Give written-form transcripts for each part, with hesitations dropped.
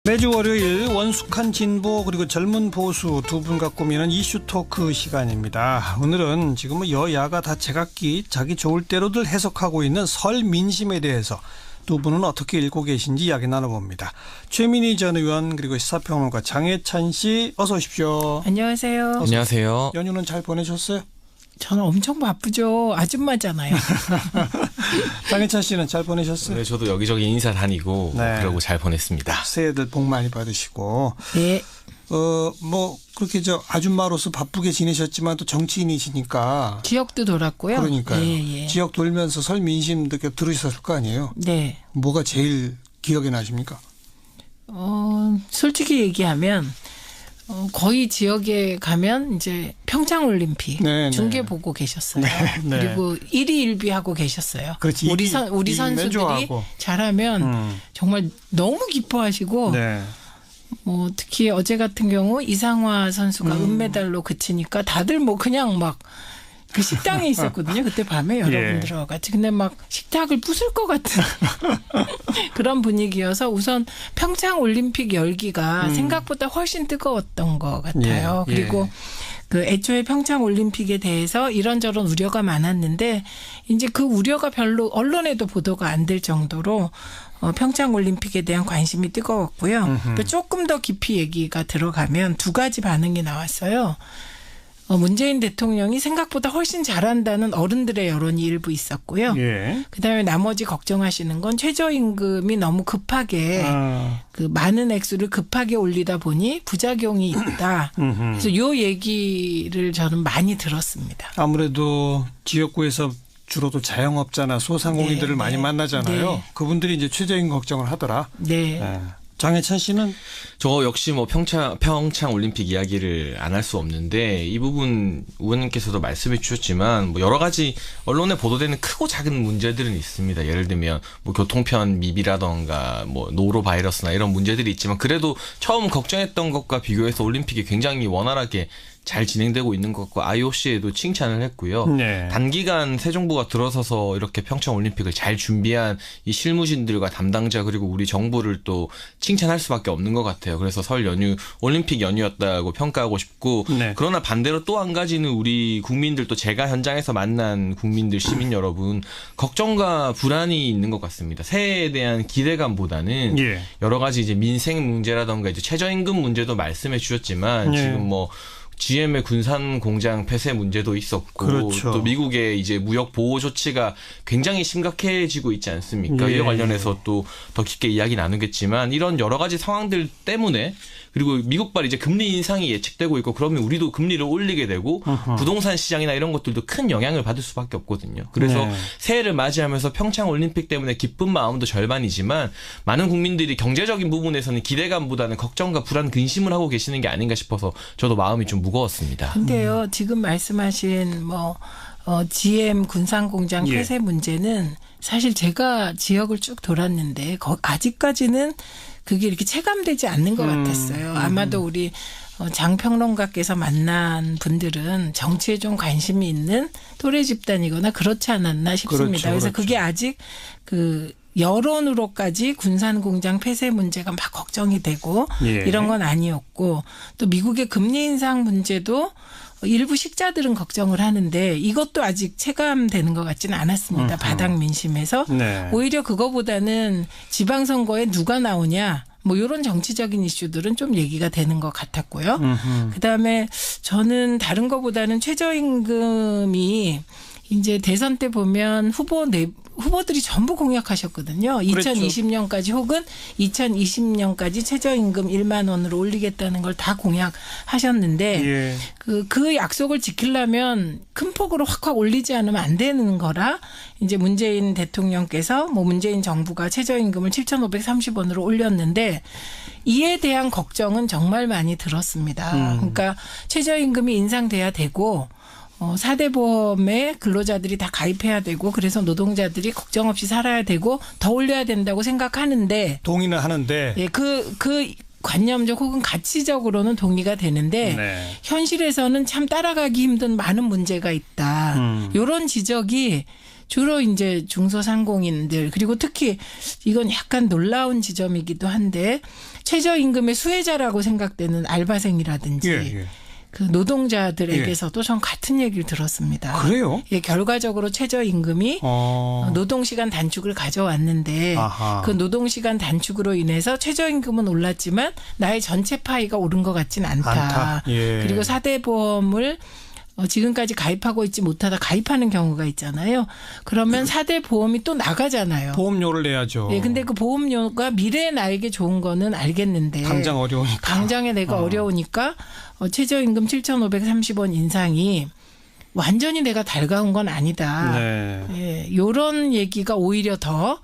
매주 월요일 원숙한 진보 그리고 젊은 보수 두 분과 꾸미는 이슈 토크 시간입니다. 오늘은 지금 여야가 다 제각기 자기 좋을 대로들 해석하고 있는 설 민심에 대해서 두 분은 어떻게 읽고 계신지 이야기 나눠봅니다. 최민희 전 의원 그리고 시사평론가 장혜찬 씨 어서 오십시오. 안녕하세요. 안녕하세요. 연휴는 잘 보내셨어요? 저는 엄청 바쁘죠. 아줌마잖아요. 장혜찬 씨는 잘 보내셨어요? 네, 저도 여기저기 인사 다니고 그러고 잘 보냈습니다. 새해들 복 많이 받으시고. 네. 뭐 그렇게 아줌마로서 바쁘게 지내셨지만 또 정치인이시니까 지역도 돌았고요. 그러니까요. 예. 지역 돌면서 설 민심 이렇게 들으셨을 거 아니에요. 네. 뭐가 제일 기억에 나십니까? 솔직히 얘기하면 거의 지역에 가면 이제 평창올림픽 중계 보고 계셨어요. 네. 그리고 일희일비하고 계셨어요. 그렇지. 우리 선수들이 좋아하고. 잘하면 정말 너무 기뻐하시고 뭐 특히 어제 같은 경우 이상화 선수가 은메달로 그치니까 다들 뭐 그냥 막 그 식당에 있었거든요. 그때 밤에 여러분들하고 같이. 근데 막 식탁을 부술 것 같은 그런 분위기여서 우선 평창올림픽 열기가 생각보다 훨씬 뜨거웠던 것 같아요. 그리고 그 애초에 평창올림픽에 대해서 이런저런 우려가 많았는데 이제 그 우려가 별로 언론에도 보도가 안 될 정도로 평창올림픽에 대한 관심이 뜨거웠고요. 또 조금 더 깊이 얘기가 들어가면 두 가지 반응이 나왔어요. 문재인 대통령이 생각보다 훨씬 잘한다는 어른들의 여론이 일부 있었고요. 그다음에 나머지 걱정하시는 건 최저임금이 너무 급하게 그 많은 액수를 급하게 올리다 보니 부작용이 있다. 그래서 이 얘기를 저는 많이 들었습니다. 아무래도 지역구에서 주로도 자영업자나 소상공인들을 많이 만나잖아요. 그분들이 이제 최저임금 걱정을 하더라. 장혜찬 씨는? 저 역시 뭐 평창 올림픽 이야기를 안 할 수 없는데 이 부분 의원님께서도 말씀해 주셨지만 뭐 여러 가지 언론에 보도되는 크고 작은 문제들은 있습니다. 예를 들면 뭐 교통편 미비라던가 뭐 노로 바이러스나 이런 문제들이 있지만 그래도 처음 걱정했던 것과 비교해서 올림픽이 굉장히 원활하게 잘 진행되고 있는 것 같고 IOC에도 칭찬을 했고요. 단기간 새 정부가 들어서서 이렇게 평창올림픽을 잘 준비한 이 실무진들과 담당자 그리고 우리 정부를 또 칭찬할 수밖에 없는 것 같아요. 그래서 설 연휴 올림픽 연휴였다고 평가하고 싶고 그러나 반대로 또 한 가지는 우리 국민들 또 제가 현장에서 만난 국민들 시민 여러분 걱정과 불안이 있는 것 같습니다. 새해에 대한 기대감보다는 여러 가지 이제 민생 문제라던가 이제 최저임금 문제도 말씀해 주셨지만 지금 뭐 GM의 군산 공장 폐쇄 문제도 있었고 또 미국의 이제 무역 보호 조치가 굉장히 심각해지고 있지 않습니까? 이와 관련해서 또 더 깊게 이야기 나누겠지만 이런 여러 가지 상황들 때문에 그리고 미국발 이제 금리 인상이 예측되고 있고 그러면 우리도 금리를 올리게 되고 부동산 시장이나 이런 것들도 큰 영향을 받을 수밖에 없거든요. 그래서 새해를 맞이하면서 평창올림픽 때문에 기쁜 마음도 절반이지만 많은 국민들이 경제적인 부분에서는 기대감보다는 걱정과 불안, 근심을 하고 계시는 게 아닌가 싶어서 저도 마음이 좀 무거웠습니다. 근데요, 지금 말씀하신 GM 군산공장 폐쇄 문제는 사실 제가 지역을 쭉 돌았는데 아직까지는 그게 이렇게 체감되지 않는 것 같았어요. 아마도 우리 장 평론가께서 만난 분들은 정치에 좀 관심이 있는 또래 집단이거나 그렇지 않았나 싶습니다. 그래서 그게 아직 그 여론으로까지 군산공장 폐쇄 문제가 막 걱정이 되고 이런 건 아니었고 또 미국의 금리 인상 문제도 일부 식자들은 걱정을 하는데 이것도 아직 체감되는 것 같지는 않았습니다. 바닥 민심에서. 오히려 그거보다는 지방선거에 누가 나오냐 뭐 이런 정치적인 이슈들은 좀 얘기가 되는 것 같았고요. 그다음에 저는 다른 것보다는 최저임금이 이제 대선 때 보면 후보들이 전부 공약하셨거든요. 2020년까지 혹은 2020년까지 최저임금 1만 원으로 올리겠다는 걸 다 공약하셨는데 그 약속을 지키려면 큰 폭으로 확 올리지 않으면 안 되는 거라 이제 문재인 대통령께서 문재인 정부가 최저임금을 7,530원으로 올렸는데 이에 대한 걱정은 정말 많이 들었습니다. 그러니까 최저임금이 인상돼야 되고 4대 보험에 근로자들이 다 가입해야 되고 그래서 노동자들이 걱정 없이 살아야 되고 더 올려야 된다고 생각하는데 동의는 하는데 그 관념적 혹은 가치적으로는 동의가 되는데 현실에서는 참 따라가기 힘든 많은 문제가 있다. 이런 지적이 주로 이제 중소상공인들 그리고 특히 이건 약간 놀라운 지점이기도 한데 최저임금의 수혜자라고 생각되는 알바생이라든지 예. 그 노동자들에게서도 전 같은 얘기를 들었습니다. 그래요? 예, 결과적으로 최저임금이 노동시간 단축을 가져왔는데 아하. 그 노동시간 단축으로 인해서 최저임금은 올랐지만 나의 전체 파이가 오른 것 같지는 않다. 예. 그리고 4대 보험을 지금까지 가입하고 있지 못하다 가입하는 경우가 있잖아요. 그러면 4대 보험이 또 나가잖아요. 보험료를 내야죠. 예, 근데 그 보험료가 미래에 나에게 좋은 거는 알겠는데 당장 어려우니까. 당장에 내가 어려우니까 최저임금 7,530원 인상이 완전히 내가 달가운 건 아니다. 네. 예, 이런 얘기가 오히려 더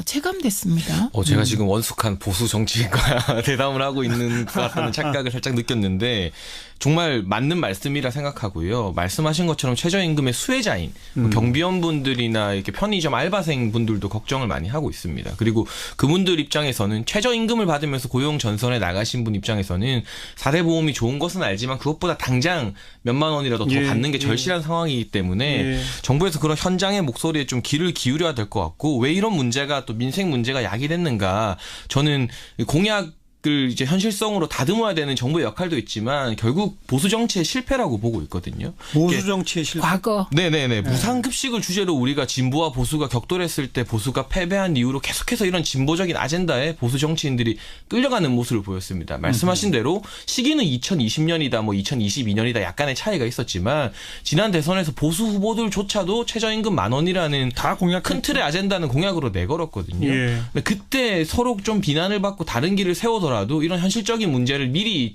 체감됐습니다. 제가 지금 원숙한 보수 정치인과 대담을 하고 있는 것 같다는 착각을 살짝 느꼈는데 정말 맞는 말씀이라 생각하고요. 말씀하신 것처럼 최저임금의 수혜자인 경비원분들이나 이렇게 편의점 알바생분들도 걱정을 많이 하고 있습니다. 그리고 그분들 입장에서는 최저임금을 받으면서 고용 전선에 나가신 분 입장에서는 4대 보험이 좋은 것은 알지만 그것보다 당장 몇만 원이라도 더 예, 받는 게 예. 절실한 상황이기 때문에 예. 정부에서 그런 현장의 목소리에 좀 귀를 기울여야 될 것 같고 왜 이런 문제가 또 민생 문제가 야기됐는가 저는 공약을 이제 현실성으로 다듬어야 되는 정부의 역할도 있지만 결국 보수 정치의 실패라고 보고 있거든요. 보수 정치의 실패. 과거 네네네. 무상급식을 주제로 우리가 진보와 보수가 격돌했을 때 보수가 패배한 이후로 계속해서 이런 진보적인 아젠다에 보수 정치인들이 끌려가는 모습을 보였습니다. 말씀하신 대로 시기는 2020년이다, 뭐 2022년이다 약간의 차이가 있었지만 지난 대선에서 보수 후보들조차도 최저임금 10,000원이라는 다 공약 큰 틀의 아젠다는 공약으로 내걸었거든요. 예. 근데 그때 서로 좀 비난을 받고 다른 길을 세우더라도 이런 현실적인 문제를 미리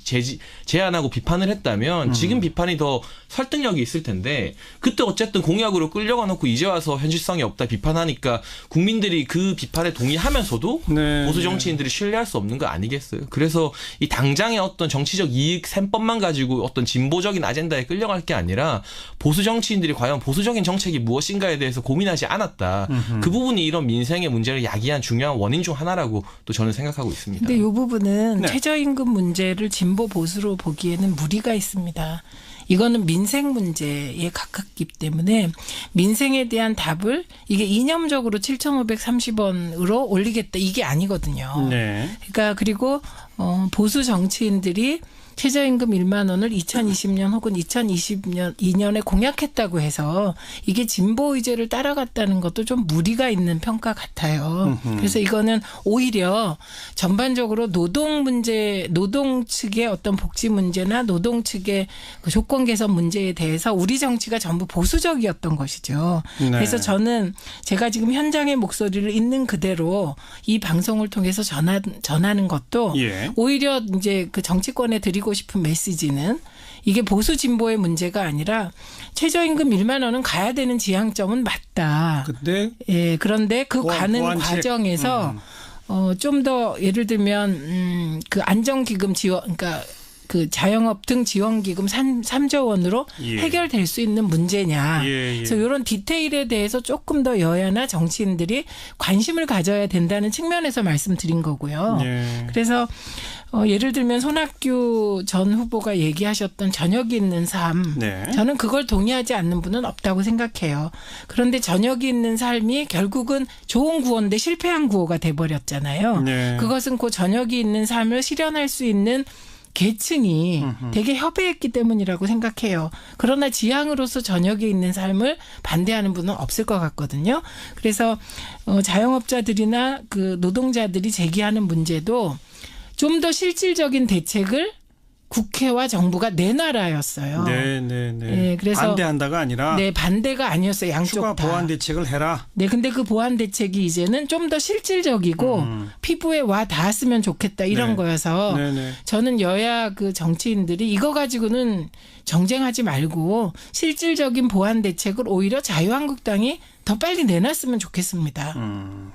제안하고 비판을 했다면 지금 비판이 더 설득력이 있을 텐데 그때 어쨌든 공약으로 끌려가 놓고 이제 와서 현실성이 없다 비판하니까 국민들이 그 비판에 동의하면서도 네. 보수 정치인들이 신뢰할 수 없는 거 아니겠어요? 그래서 이 당장의 어떤 정치적 이익 셈법만 가지고 어떤 진보적인 아젠다에 끌려갈 게 아니라 보수 정치인들이 과연 보수적인 정책이 무엇인가에 대해서 고민하지 않았다. 그 부분이 이런 민생의 문제를 야기한 중요한 원인 중 하나라고 또 저는 생각하고 있습니다. 근데 이 부분은 네. 최저임금 문제를 진보 보수로 보기에는 무리가 있습니다. 이거는 민생 문제에 가깝기 때문에 민생에 대한 답을 이게 이념적으로 7,530원으로 올리겠다 이게 아니거든요. 네. 그러니까 그리고 보수 정치인들이 최저임금 1만 원을 2020년 혹은 2022년에 공약했다고 해서 이게 진보 의제를 따라갔다는 것도 좀 무리가 있는 평가 같아요. 그래서 이거는 오히려 전반적으로 노동 문제, 노동 측의 어떤 복지 문제나 노동 측의 그 조건 개선 문제에 대해서 우리 정치가 전부 보수적이었던 것이죠. 네. 그래서 저는 제가 지금 현장의 목소리를 있는 그대로 이 방송을 통해서 전하는 것도 예. 오히려 이제 그 정치권에 드리고 싶은 메시지는 이게 보수 진보의 문제가 아니라 최저임금 1만 원은 가야 되는 지향점은 맞다. 근데 예, 그런데 그 가는 보완책. 과정에서 좀 더 예를 들면 그 안정기금 지원 그러니까 그 자영업 등 지원기금 3조 원으로 예. 해결될 수 있는 문제냐. 예. 그래서 이런 디테일에 대해서 조금 더 여야나 정치인들이 관심을 가져야 된다는 측면에서 말씀드린 거고요. 예. 그래서 예를 들면 손학규 전 후보가 얘기하셨던 저녁이 있는 삶. 네. 저는 그걸 동의하지 않는 분은 없다고 생각해요. 그런데 저녁이 있는 삶이 결국은 좋은 구호인데 실패한 구호가 돼버렸잖아요. 네. 그것은 그 저녁이 있는 삶을 실현할 수 있는 계층이 되게 협의했기 때문이라고 생각해요. 그러나 지향으로서 저녁에 있는 삶을 반대하는 분은 없을 것 같거든요. 그래서 자영업자들이나 그 노동자들이 제기하는 문제도 좀 더 실질적인 대책을 국회와 정부가 내놔라였어요. 네. 네, 그래서 반대한다가 아니라 네, 반대가 아니었어요. 양쪽 추가 다. 보완 대책을 해라. 네, 근데 그 보완 대책이 이제는 좀 더 실질적이고 피부에 와 닿았으면 좋겠다 이런 네. 거여서 네네. 저는 여야 그 정치인들이 이거 가지고는 정쟁하지 말고 실질적인 보완 대책을 오히려 자유한국당이 더 빨리 내놨으면 좋겠습니다.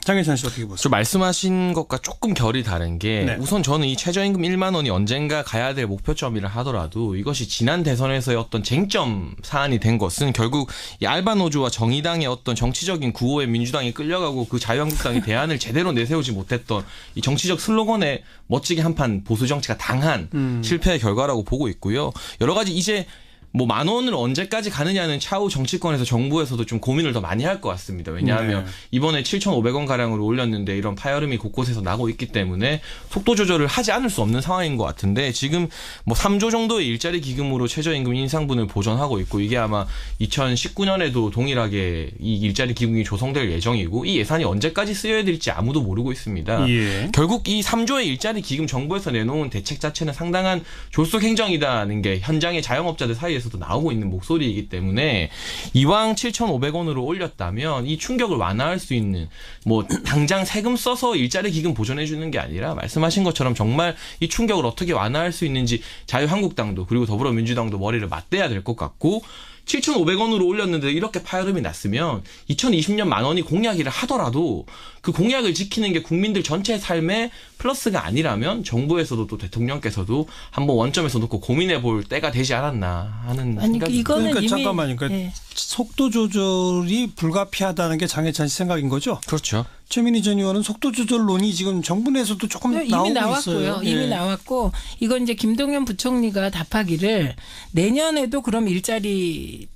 장혜찬 씨 어떻게 보세요? 저 말씀하신 것과 조금 결이 다른 게 네. 우선 저는 이 최저임금 1만 원이 언젠가 가야 될 목표점이라 하더라도 이것이 지난 대선에서의 어떤 쟁점 사안이 된 것은 결국 이 알바노조와 정의당의 어떤 정치적인 구호에 민주당이 끌려가고 그 자유한국당이 대안을 제대로 내세우지 못했던 이 정치적 슬로건에 멋지게 한판 보수 정치가 당한 실패의 결과라고 보고 있고요. 여러 가지 이제 뭐 10,000원을 언제까지 가느냐는 차후 정치권에서 정부에서도 좀 고민을 더 많이 할 것 같습니다. 왜냐하면 이번에 7,500원 가량으로 올렸는데 이런 파열음이 곳곳에서 나고 있기 때문에 속도 조절을 하지 않을 수 없는 상황인 것 같은데 지금 뭐 3조 정도의 일자리 기금으로 최저임금 인상분을 보전하고 있고 이게 아마 2019년에도 동일하게 이 일자리 기금이 조성될 예정이고 이 예산이 언제까지 쓰여야 될지 아무도 모르고 있습니다. 예. 결국 이 3조의 일자리 기금 정부에서 내놓은 대책 자체는 상당한 졸속 행정이다는 게 현장의 자영업자들 사이에서도 나오고 있는 목소리이기 때문에 이왕 7,500원으로 올렸다면 이 충격을 완화할 수 있는 뭐 당장 세금 써서 일자리 기금 보전해 주는 게 아니라 말씀하신 것처럼 정말 이 충격을 어떻게 완화할 수 있는지 자유한국당도 그리고 더불어민주당도 머리를 맞대야 될 것 같고 7,500원으로 올렸는데 이렇게 파열음이 났으면 2020년 10,000원이 공약이라 하더라도 그 공약을 지키는 게 국민들 전체의 삶에 플러스가 아니라면 정부에서도 또 대통령께서도 한번 원점에서 놓고 고민해 볼 때가 되지 않았나 하는 생각이 이거는 그러니까 이미 잠깐만요. 그러니까 예. 속도 조절이 불가피하다는 게 장해찬 씨 생각인 거죠? 그렇죠. 최민희 전 의원은 속도 조절론이 지금 정부 내에서도 조금 이미 나오고 나왔고요. 있어요. 이미 예. 나왔고 이건 이제 김동연 부총리가 답하기를 내년에도 그럼 일자리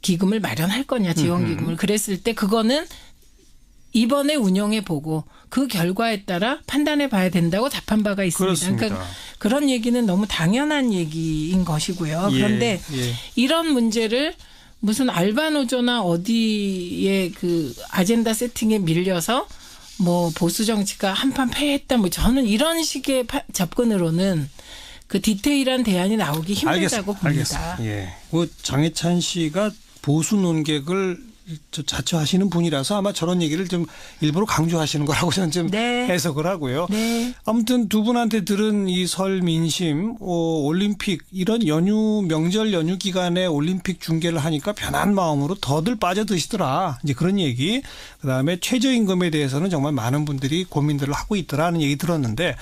기금을 마련할 거냐 지원 기금을 그랬을 때 그거는 이번에 운영해 보고 그 결과에 따라 판단해 봐야 된다고 답한 바가 있습니다. 그렇습니다. 그러니까 그런 얘기는 너무 당연한 얘기인 것이고요. 그런데 예. 이런 문제를 무슨 알바노조나 어디에 그 아젠다 세팅에 밀려서 뭐 보수 정치가 한판 패했다 뭐 저는 이런 식의 접근으로는 그 디테일한 대안이 나오기 힘들다고 봅니다. 알겠습니다. 예. 그 장해찬 씨가 보수 논객을 자처하시는 분이라서 아마 저런 얘기를 좀 일부러 강조하시는 거라고 저는 좀 네. 해석을 하고요. 네. 아무튼 두 분한테 들은 이 설 민심, 올림픽 이런 연휴 명절 연휴 기간에 올림픽 중계를 하니까 편한 마음으로 더들 빠져드시더라. 이제 그런 얘기. 그다음에 최저임금에 대해서는 정말 많은 분들이 고민들을 하고 있더라는 얘기 들었는데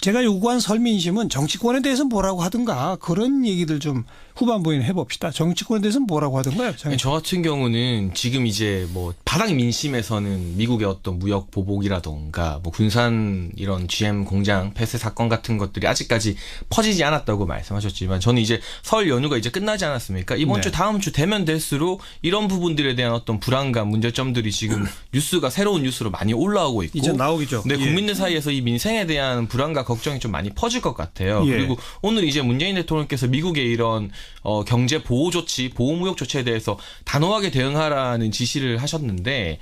제가 요구한 설 민심은 정치권에 대해서 뭐라고 하든가 그런 얘기들 좀 후반부에 해봅시다. 정치권에 대해서 뭐라고 하든가요? 저 같은 경우는 지금 이제 뭐 바닥 민심에서는 미국의 어떤 무역 보복이라던가 뭐 군산 이런 GM 공장 폐쇄 사건 같은 것들이 아직까지 퍼지지 않았다고 말씀하셨지만 저는 이제 설 연휴가 이제 끝나지 않았습니까? 이번 주 다음 주 되면 될수록 이런 부분들에 대한 어떤 불안감, 문제점들이 지금 뉴스가 새로운 뉴스로 많이 올라오고 있고 이제 나오겠죠. 네, 국민들 사이에서 이 민생에 대한 불안과 걱정이 좀 많이 퍼질 것 같아요. 예. 그리고 오늘 이제 문재인 대통령께서 미국의 이런 경제 보호 조치, 보호무역 조치에 대해서 단호하게 대응하라는 지시를 하셨는데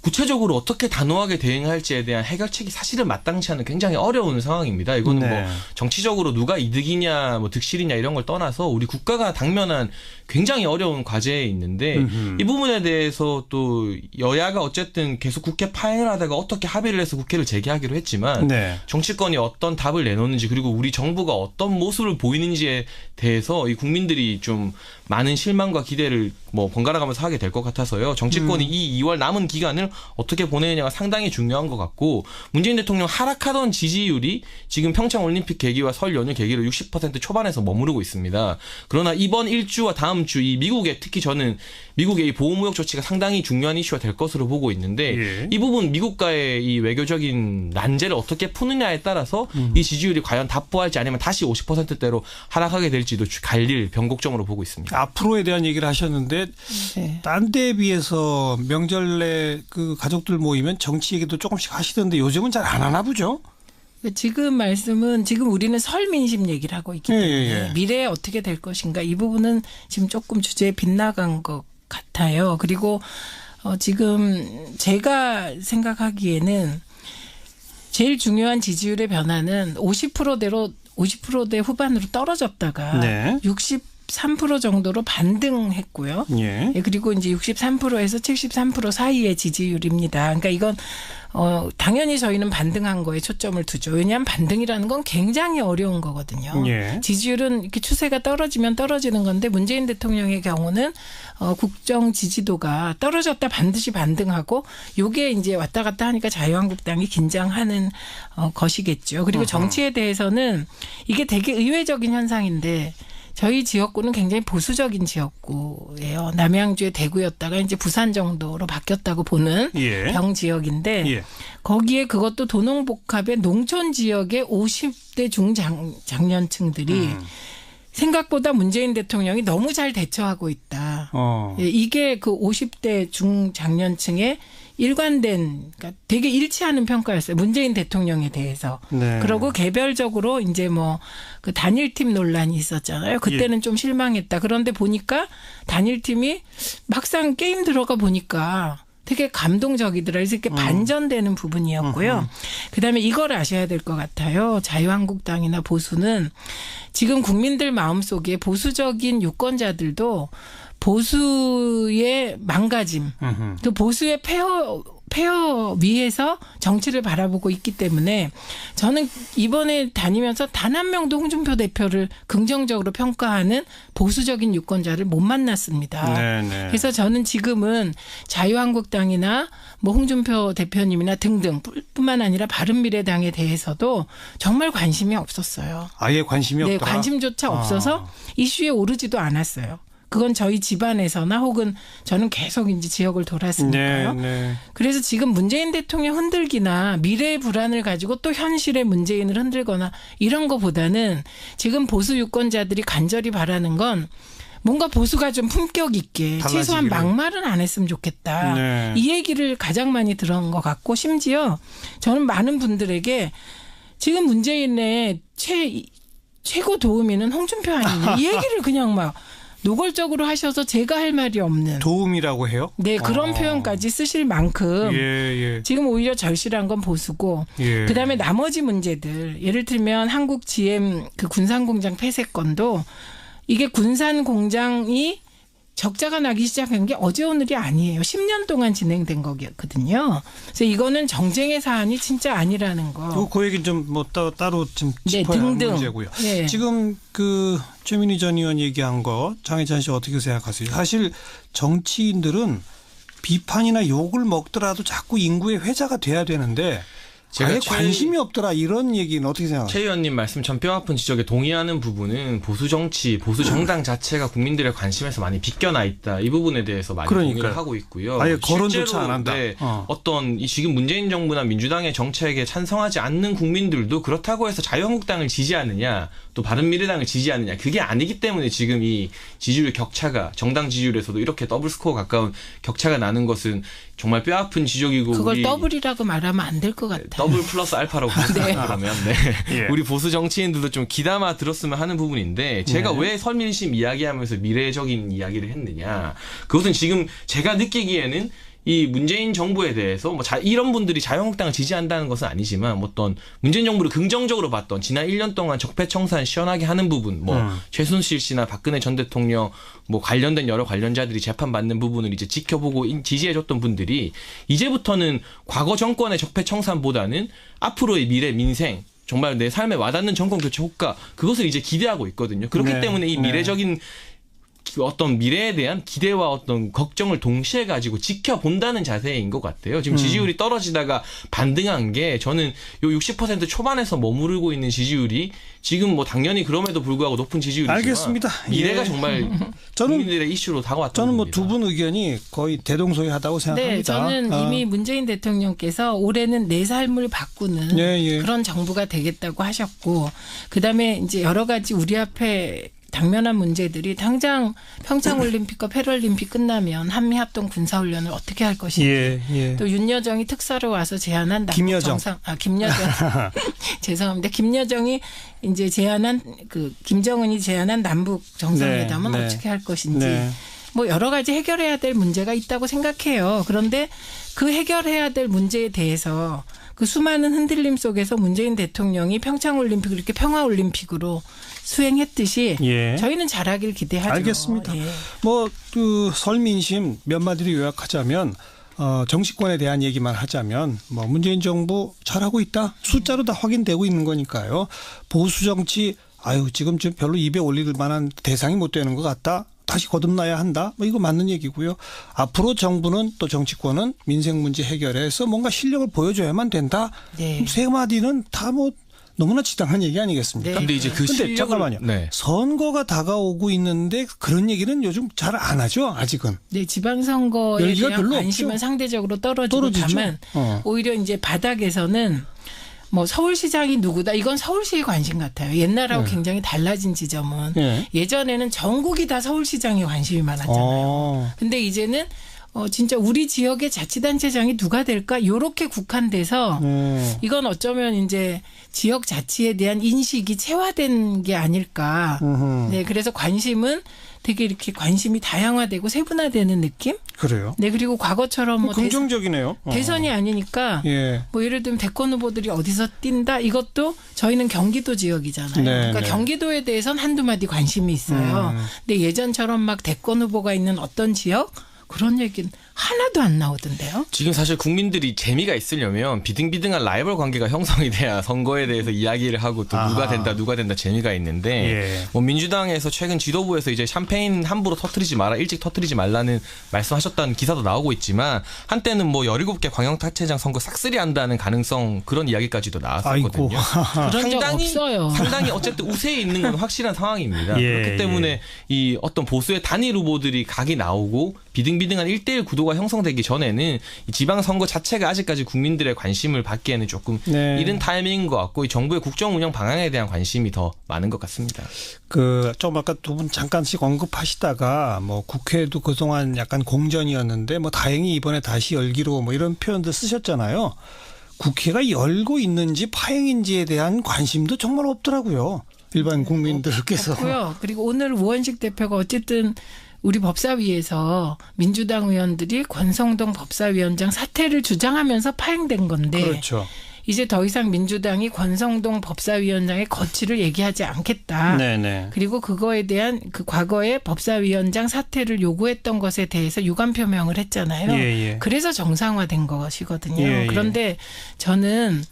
구체적으로 어떻게 단호하게 대응할지에 대한 해결책이 사실은 마땅치 않은 굉장히 어려운 상황입니다. 이거는 네. 뭐 정치적으로 누가 이득이냐, 뭐 득실이냐 이런 걸 떠나서 우리 국가가 당면한 굉장히 어려운 과제에 있는데 이 부분에 대해서 또 여야가 어쨌든 계속 국회 파행을 하다가 어떻게 합의를 해서 국회를 재개하기로 했지만 네. 정치권이 어떤 답을 내놓는지 그리고 우리 정부가 어떤 모습을 보이는지에 대해서 이 국민들이 좀 많은 실망과 기대를 뭐 번갈아 가면서 하게 될 것 같아서요. 정치권이 이 2월 남은 기간을 어떻게 보내느냐가 상당히 중요한 것 같고 문재인 대통령 하락하던 지지율이 지금 평창올림픽 계기와 설 연휴 계기로 60% 초반에서 머무르고 있습니다. 그러나 이번 일주와 다음 주 이 미국의 특히 저는 미국의 이 보호무역 조치가 상당히 중요한 이슈가 될 것으로 보고 있는데 예. 이 부분 미국과의 이 외교적인 난제를 어떻게 푸느냐에 따라서 이 지지율이 과연 답보할지 아니면 다시 50%대로 하락하게 될지도 갈릴 변곡점으로 보고 있습니다. 앞으로에 대한 얘기를 하셨는데 네. 딴 데에 비해서 명절에 그 가족들 모이면 정치 얘기도 조금씩 하시던데 요즘은 잘 안 하나 보죠? 지금 말씀은 지금 우리는 설 민심 얘기를 하고 있기 때문에 예. 미래에 어떻게 될 것인가 이 부분은 지금 조금 주제에 빗나간 것 같아요. 그리고 지금 제가 생각하기에는 제일 중요한 지지율의 변화는 50%대 후반으로 떨어졌다가 네. 63% 정도로 반등했고요. 예. 그리고 이제 63%에서 73% 사이의 지지율입니다. 그러니까 이건 당연히 저희는 반등한 거에 초점을 두죠. 왜냐하면 반등이라는 건 굉장히 어려운 거거든요. 예. 지지율은 이렇게 추세가 떨어지면 떨어지는 건데 문재인 대통령의 경우는 국정 지지도가 떨어졌다 반드시 반등하고 요게 이제 왔다 갔다 하니까 자유한국당이 긴장하는 것이겠죠. 그리고 정치에 대해서는 이게 되게 의외적인 현상인데 저희 지역구는 굉장히 보수적인 지역구예요. 남양주의 대구였다가 이제 부산 정도로 바뀌었다고 보는 예. 병 지역인데 예. 거기에 그것도 도농복합의 농촌 지역의 50대 중장년층들이 생각보다 문재인 대통령이 너무 잘 대처하고 있다. 예, 이게 그 50대 중장년층의 일관된, 그러니까 되게 일치하는 평가였어요. 문재인 대통령에 대해서. 네. 그리고 개별적으로 이제 뭐 그 단일팀 논란이 있었잖아요. 그때는 좀 실망했다. 그런데 보니까 단일팀이 막상 게임 들어가 보니까 되게 감동적이더라. 그래서 이렇게 반전되는 부분이었고요. 그다음에 이걸 아셔야 될 것 같아요. 자유한국당이나 보수는 지금 국민들 마음속에 보수적인 유권자들도 보수의 망가짐, 또 보수의 폐허 위에서 정치를 바라보고 있기 때문에 저는 이번에 다니면서 단 한 명도 홍준표 대표를 긍정적으로 평가하는 보수적인 유권자를 못 만났습니다. 네네. 그래서 저는 지금은 자유한국당이나 뭐 홍준표 대표님이나 등등 뿐만 아니라 바른미래당에 대해서도 정말 관심이 없었어요. 아예 관심이 네, 없다. 관심조차 없어서 이슈에 오르지도 않았어요. 그건 저희 집안에서나 혹은 저는 계속 이제 지역을 돌았으니까요. 네. 그래서 지금 문재인 대통령 흔들기나 미래의 불안을 가지고 또 현실의 문재인을 흔들거나 이런 거보다는 지금 보수 유권자들이 간절히 바라는 건 뭔가 보수가 좀 품격 있게 달라지기를. 최소한 막말은 안 했으면 좋겠다. 네. 이 얘기를 가장 많이 들은 것 같고 심지어 저는 많은 분들에게 지금 문재인의 최고 도우미는 홍준표 아니냐 이 얘기를 그냥 막 노골적으로 하셔서 제가 할 말이 없는. 도움이라고 해요? 네, 그런 표현까지 쓰실 만큼 예. 지금 오히려 절실한 건 보수고 예. 그다음에 나머지 문제들 예를 들면 한국 GM 그 군산공장 폐쇄건도 이게 군산공장이 적자가 나기 시작한 게 어제 오늘이 아니에요. 10년 동안 진행된 거거든요. 그래서 이거는 정쟁의 사안이 진짜 아니라는 거. 그 얘기 좀 뭐 따로 좀 네, 짚어야 하는 등등. 문제고요. 네. 지금 그 최민희 전 의원 얘기한 거 장혜찬 씨 어떻게 생각하세요? 사실 정치인들은 비판이나 욕을 먹더라도 자꾸 인구의 회자가 돼야 되는데 제가 아예 관심이 없더라 이런 얘기는 어떻게 생각하세요? 최 의원님 말씀 전 뼈아픈 지적에 동의하는 부분은 보수 정치, 보수 정당 자체가 국민들의 관심에서 많이 비껴나 있다. 이 부분에 대해서 많이 그러니까요. 동의를 하고 있고요. 아예 거론조차 실제로 안 한다. 네, 어떤 이 지금 문재인 정부나 민주당의 정책에 찬성하지 않는 국민들도 그렇다고 해서 자유한국당을 지지하느냐 또 바른미래당을 지지하느냐 그게 아니기 때문에 지금 이 지지율 격차가 정당 지지율에서도 이렇게 더블 스코어 가까운 격차가 나는 것은 정말 뼈아픈 지적이고 그걸 우리 더블이라고 말하면 안 될 것 같아요. 더블 플러스 알파라고 그러면 예. 우리 보수 정치인들도 좀 귀담아 들었으면 하는 부분인데 제가 왜 설민심 이야기하면서 미래적인 이야기를 했느냐 그것은 지금 제가 느끼기에는 이 문재인 정부에 대해서 뭐 이런 분들이 자유한국당을 지지한다는 것은 아니지만 뭐 어떤 문재인 정부를 긍정적으로 봤던 지난 1년 동안 적폐청산 시원하게 하는 부분 뭐 최순실 씨나 박근혜 전 대통령 뭐 관련된 여러 관련자들이 재판받는 부분을 이제 지켜보고 지지해줬던 분들이 이제부터는 과거 정권의 적폐청산보다는 앞으로의 미래 민생 정말 내 삶에 와닿는 정권 교체 효과 그것을 이제 기대하고 있거든요. 그렇기 네. 때문에 이 미래적인 어떤 미래에 대한 기대와 어떤 걱정을 동시에 가지고 지켜본다는 자세인 것 같아요. 지금 지지율이 떨어지다가 반등한 게 저는 요 60% 초반에서 머무르고 있는 지지율이 지금 뭐 당연히 그럼에도 불구하고 높은 지지율이지만 알겠습니다. 미래가 예. 정말 저는 국민들의 이슈로 다가왔던 저는 뭐 겁니다. 두 분 의견이 거의 대동소이하다고 생각합니다. 네, 저는 이미 문재인 대통령께서 올해는 내 삶을 바꾸는 예. 그런 정부가 되겠다고 하셨고, 그다음에 이제 여러 가지 우리 앞에 당면한 문제들이 당장 평창올림픽과 패럴림픽 끝나면 한미합동 군사훈련을 어떻게 할 것인지 예. 또 윤여정이 특사로 와서 제안한 남북 김여정. 김여정 죄송합니다. 김여정이 이제 제안한 그 김정은이 제안한 남북 정상회담은 네. 어떻게 할 것인지 네. 뭐 여러 가지 해결해야 될 문제가 있다고 생각해요. 그런데 그 해결해야 될 문제에 대해서 그 수많은 흔들림 속에서 문재인 대통령이 평창올림픽을 이렇게 평화올림픽으로 수행했듯이 예. 저희는 잘하길 기대하죠. 알겠습니다. 예. 뭐 그 설민심 몇 마디로 요약하자면 정치권에 대한 얘기만 하자면 뭐 문재인 정부 잘하고 있다. 숫자로 다 확인되고 있는 거니까요. 보수 정치 지금 좀 별로 입에 올릴 만한 대상이 못 되는 것 같다. 다시 거듭나야 한다. 뭐 이거 맞는 얘기고요. 앞으로 정부는 또 정치권은 민생 문제 해결해서 뭔가 실력을 보여줘야만 된다. 네. 세 마디는 다 뭐 너무나 지당한 얘기 아니겠습니까? 네. 근데 이제 그 근데 실력을 잠깐만요. 네. 선거가 다가오고 있는데 그런 얘기는 요즘 잘 안 하죠. 아직은. 네, 지방선거에 열기가 대한 별로 관심은 없죠. 상대적으로 떨어지고 떨어지죠. 다만 오히려 이제 바닥에서는 뭐 서울시장이 누구다 이건 서울시의 관심 같아요. 옛날하고 굉장히 달라진 지점은 예전에는 전국이 다 서울시장에 관심이 많았잖아요. 근데 이제는 진짜 우리 지역의 자치단체장이 누가 될까 요렇게 국한돼서 이건 어쩌면 이제 지역 자치에 대한 인식이 체화된 게 아닐까. 네, 그래서 관심은 되게 이렇게 관심이 다양화되고 세분화되는 느낌? 그래요. 네, 그리고 과거처럼 뭐 긍정적이네요. 대선이 아니니까 뭐 예를 들면 대권 후보들이 어디서 뛴다 이것도 저희는 경기도 지역이잖아요. 네, 그러니까 네. 경기도에 대해서는 한두 마디 관심이 있어요. 근데 예전처럼 막 대권 후보가 있는 어떤 지역 그런 얘기는 하나도 안 나오던데요. 지금 사실 국민들이 재미가 있으려면 비등비등한 라이벌 관계가 형성이 돼야 선거에 대해서 이야기를 하고 또 누가 된다 재미가 있는데 뭐 민주당에서 최근 지도부에서 이제 샴페인 함부로 터뜨리지 마라 일찍 터뜨리지 말라는 말씀하셨다는 기사도 나오고 있지만 한때는 뭐 17개 광역단체장 선거 싹쓸이 한다는 가능성 그런 이야기까지도 나왔었거든요. 그런 적 없어요. 상당히 어쨌든 우세에 있는 건 확실한 상황입니다. 그렇기 때문에 이 어떤 보수의 단일 후보들이 각이 나오고 비등비등한 1대1 구도가 형성되기 전에는 이 지방선거 자체가 아직까지 국민들의 관심을 받기에는 조금 이른 타이밍인 것 같고 이 정부의 국정 운영 방향에 대한 관심이 더 많은 것 같습니다. 좀 아까 두 분 잠깐씩 언급하시다가 뭐 국회도 그동안 약간 공전이었는데 뭐 다행히 이번에 다시 열기로 뭐 이런 표현도 쓰셨잖아요. 국회가 열고 있는지 파행인지에 대한 관심도 정말 없더라고요. 일반 국민들께서. 없고요. 그리고 오늘 우원식 대표가 어쨌든 우리 법사위에서 민주당 의원들이 권성동 법사위원장 사퇴를 주장하면서 파행된 건데 그렇죠. 이제 더 이상 민주당이 권성동 법사위원장의 거취를 얘기하지 않겠다. 네네. 그리고 그거에 대한 그 과거에 법사위원장 사퇴를 요구했던 것에 대해서 유감 표명을 했잖아요. 그래서 정상화된 것이거든요. 그런데 저는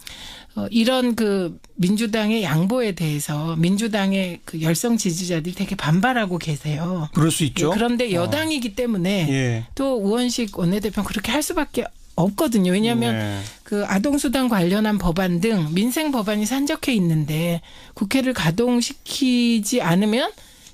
이런 그 민주당의 양보에 대해서 민주당의 그 열성 지지자들이 되게 반발하고 계세요. 그럴 수 있죠. 그런데 여당이기 때문에 또 우원식 원내대표는 그렇게 할 수밖에 없거든요. 왜냐하면 그 아동수당 관련한 법안 등 민생 법안이 산적해 있는데 국회를 가동시키지 않으면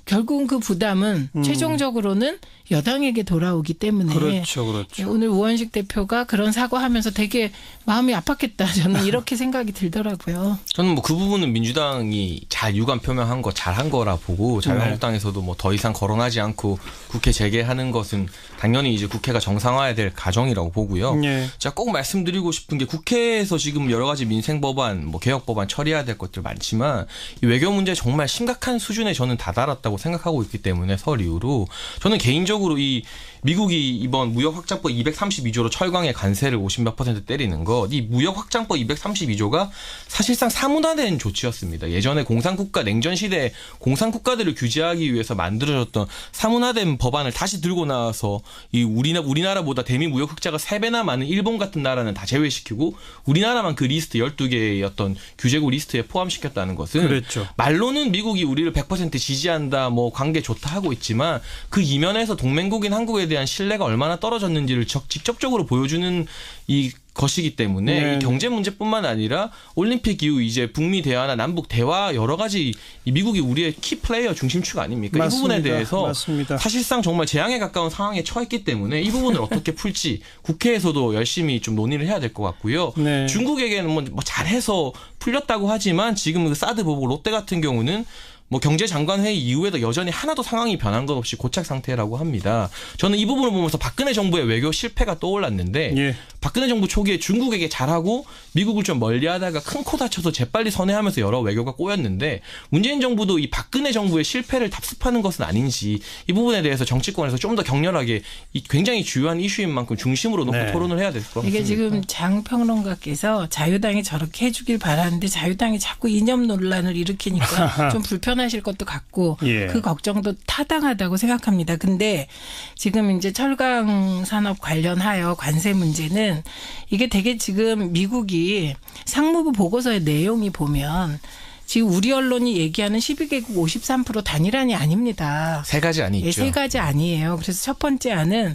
결국은 그 부담은 최종적으로는 여당에게 돌아오기 때문에 그렇죠. 오늘 우원식 대표가 그런 사과하면서 되게 마음이 아팠겠다. 저는 이렇게 생각이 들더라고요. 저는 뭐 그 부분은 민주당이 잘 유감 표명한 거 잘한 거라 보고 자유한국당에서도 뭐 더 이상 거론하지 않고 국회 재개하는 것은 당연히 이제 국회가 정상화해야 될 과정이라고 보고요. 제가 꼭 말씀드리고 싶은 게 국회에서 지금 여러 가지 민생 법안, 뭐 개혁 법안 처리해야 될 것들 많지만 이 외교 문제 정말 심각한 수준에 저는 다다랐다고 생각하고 있기 때문에 설 이후로 저는 개인적으로 이 미국이 이번 무역 확장법 232조로 철강에 관세를 50몇 % 때리는 것, 이 무역 확장법 232조가 사실상 사문화된 조치였습니다. 예전에 공산국가 냉전 시대에 공산국가들을 규제하기 위해서 만들어졌던 사문화된 법안을 다시 들고 나와서 이 우리나라보다 대미 무역 흑자가 3배나 많은 일본 같은 나라는 다 제외시키고 우리나라만 그 리스트 12개의 어떤 규제국 리스트에 포함시켰다는 것은 말로는 미국이 우리를 100% 지지한다, 뭐 관계 좋다 하고 있지만 그 이면에서 동맹국인 한국에 대한 신뢰가 얼마나 떨어졌는지를 직접적으로 보여주는 이 것이기 때문에 이 경제 문제뿐만 아니라 올림픽 이후 이제 북미 대화나 남북 대화 여러 가지 이 미국이 우리의 키 플레이어 중심축 아닙니까? 이 부분에 대해서 사실상 정말 재앙에 가까운 상황에 처했기 때문에 이 부분을 어떻게 풀지 국회에서도 열심히 좀 논의를 해야 될 것 같고요. 중국에게는 뭐 잘해서 풀렸다고 하지만 지금 그 사드 보복 롯데 같은 경우는 뭐 경제장관회의 이후에도 여전히 하나도 상황이 변한 것 없이 고착 상태라고 합니다. 저는 이 부분을 보면서 박근혜 정부의 외교 실패가 떠올랐는데 박근혜 정부 초기에 중국에게 잘하고 미국을 좀 멀리하다가 큰 코 다쳐서 재빨리 선회하면서 여러 외교가 꼬였는데 문재인 정부도 이 박근혜 정부의 실패를 답습하는 것은 아닌지 이 부분에 대해서 정치권에서 좀 더 격렬하게 이 굉장히 주요한 이슈인 만큼 중심으로 놓고 토론을 해야 될 것 같습니다. 이게 지금 장 평론가께서 자유당이 저렇게 해주길 바라는데 자유당이 자꾸 이념 논란을 일으키니까 좀 불편하실 것도 같고 그 걱정도 타당하다고 생각합니다. 근데 지금 이제 철강 산업 관련하여 관세 문제는 이게 되게 지금 미국이 상무부 보고서의 내용이 보면 지금 우리 언론이 얘기하는 12개국 53% 단일안이 아닙니다. 세 가지 안이 있죠. 세 가지 안이에요. 그래서 첫 번째 안은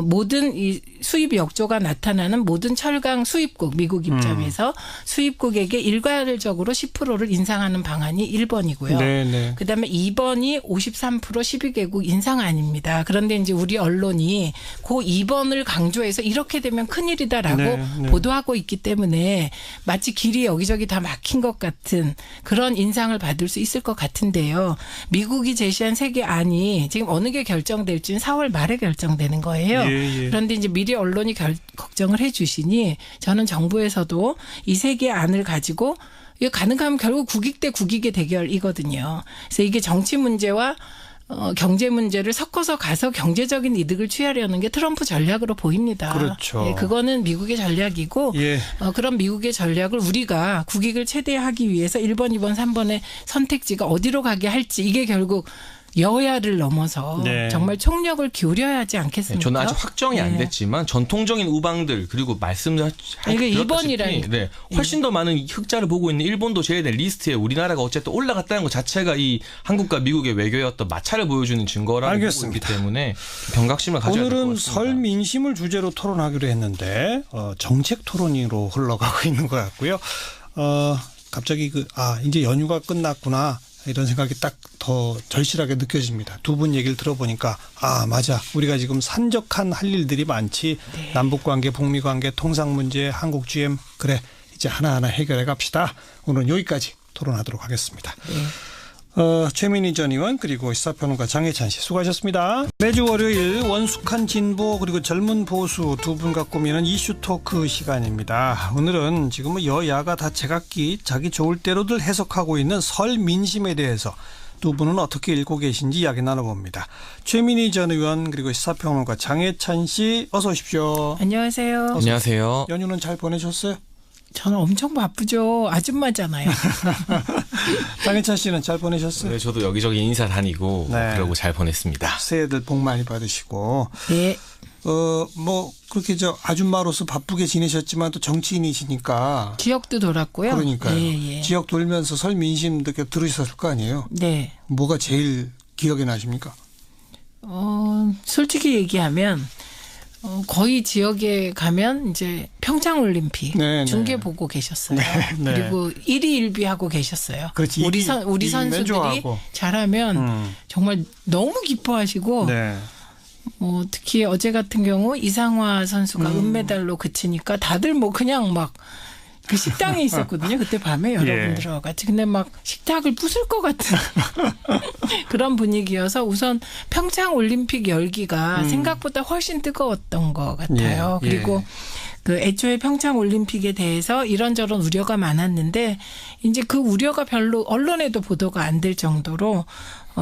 모든 이 수입 역조가 나타나는 모든 철강 수입국 미국 입장에서 수입국에게 일괄적으로 10%를 인상하는 방안이 1번이고요. 네네. 그다음에 2번이 53% 12개국 인상안입니다. 그런데 이제 우리 언론이 그 2번을 강조해서 이렇게 되면 큰일이다라고 네. 보도하고 있기 때문에 마치 길이 여기저기 다 막힌 것 같은 그런 인상을 받을 수 있을 것 같은데요. 미국이 제시한 세 개 안이 지금 어느 게 결정될지는 4월 말에 결정되는 거예요. 예. 그런데 이제 미리 언론이 걱정을 해 주시니 저는 정부에서도 이 세 개 안을 가지고 이게 가능하면 결국 국익 대 국익의 대결이거든요. 그래서 이게 정치 문제와 경제 문제를 섞어서 가서 경제적인 이득을 취하려는 게 트럼프 전략으로 보입니다. 그렇죠. 예, 그거는 미국의 전략이고 예. 그런 미국의 전략을 우리가 국익을 최대화하기 위해서 1번, 2번, 3번의 선택지가 어디로 가게 할지 이게 결국 여야를 넘어서 네. 정말 총력을 기울여야 하지 않겠습니까? 저는 아직 확정이 안 네. 됐지만 전통적인 우방들 그리고 말씀을 이게 드렸다시피 2번이라니까. 네, 훨씬 더 많은 흑자를 보고 있는 일본도 제외된 리스트에 우리나라가 어쨌든 올라갔다는 것 자체가 이 한국과 미국의 외교의 어떤 마찰을 보여주는 증거라고 보고 있기 알겠습니다. 때문에 경각심을 가져야 될 것 오늘은 같습니다. 설 민심을 주제로 토론하기로 했는데 정책 토론으로 흘러가고 있는 것 같고요. 갑자기 이제 연휴가 끝났구나 이런 생각이 딱 더 절실하게 느껴집니다. 두 분 얘기를 들어보니까 맞아. 우리가 지금 산적한 할 일들이 많지. 네. 남북관계, 북미관계, 통상문제, 한국 GM 그래 이제 하나하나 해결해 갑시다. 오늘은 여기까지 토론하도록 하겠습니다. 네. 최민희 전 의원 그리고 시사평론가 장혜찬 씨 수고하셨습니다. 매주 월요일 원숙한 진보 그리고 젊은 보수 두 분과 꾸미는 이슈 토크 시간입니다. 오늘은 지금 여야가 다 제각기 자기 좋을 대로들 해석하고 있는 설 민심에 대해서 두 분은 어떻게 읽고 계신지 이야기 나눠봅니다. 최민희 전 의원 그리고 시사평론가 장혜찬 씨 어서 오십시오. 안녕하세요. 안녕하세요. 연휴는 잘 보내셨어요? 저는 엄청 바쁘죠. 아줌마잖아요. 장혜찬 씨는 잘 보내셨어요? 네, 저도 여기저기 인사 다니고 네. 그러고 잘 보냈습니다. 새해들 복 많이 받으시고 네. 그렇게 아줌마로서 바쁘게 지내셨지만 또 정치인이시니까. 지역도 돌았고요. 그러니까요. 예. 지역 돌면서 설 민심도 이렇게 들으셨을 거 아니에요. 네. 뭐가 제일 기억에 나십니까? 솔직히 얘기하면 거의 지역에 가면 이제 평창올림픽 네, 중계 네. 보고 계셨어요. 네. 그리고 일희일비하고 계셨어요. 그렇지. 우리 일이 선수들이 좋아하고. 잘하면 정말 너무 기뻐하시고 네. 특히 어제 같은 경우 이상화 선수가 은메달로 그치니까 다들 그냥 막 그 식당에 있었거든요. 그때 밤에 여러분들하고 같이. 근데 막 식탁을 부술 것 같은 그런 분위기여서 우선 평창올림픽 열기가 생각보다 훨씬 뜨거웠던 것 같아요. 예. 그리고 그 애초에 평창올림픽에 대해서 이런저런 우려가 많았는데 이제 그 우려가 별로 언론에도 보도가 안 될 정도로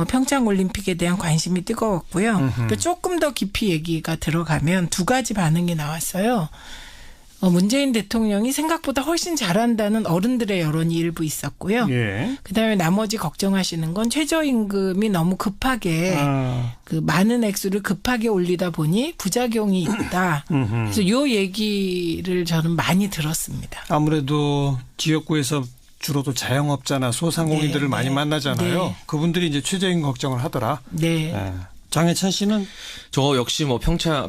평창올림픽에 대한 관심이 뜨거웠고요. 또 조금 더 깊이 얘기가 들어가면 두 가지 반응이 나왔어요. 문재인 대통령이 생각보다 훨씬 잘한다는 어른들의 여론이 일부 있었고요. 예. 그다음에 나머지 걱정하시는 건 최저임금이 너무 급하게 그 많은 액수를 급하게 올리다 보니 부작용이 있다. 그래서 요 얘기를 저는 많이 들었습니다. 아무래도 지역구에서 주로도 자영업자나 소상공인들을 네, 많이 네. 만나잖아요. 네. 그분들이 이제 최저임금 걱정을 하더라. 네. 네. 장혜찬 씨는 저 역시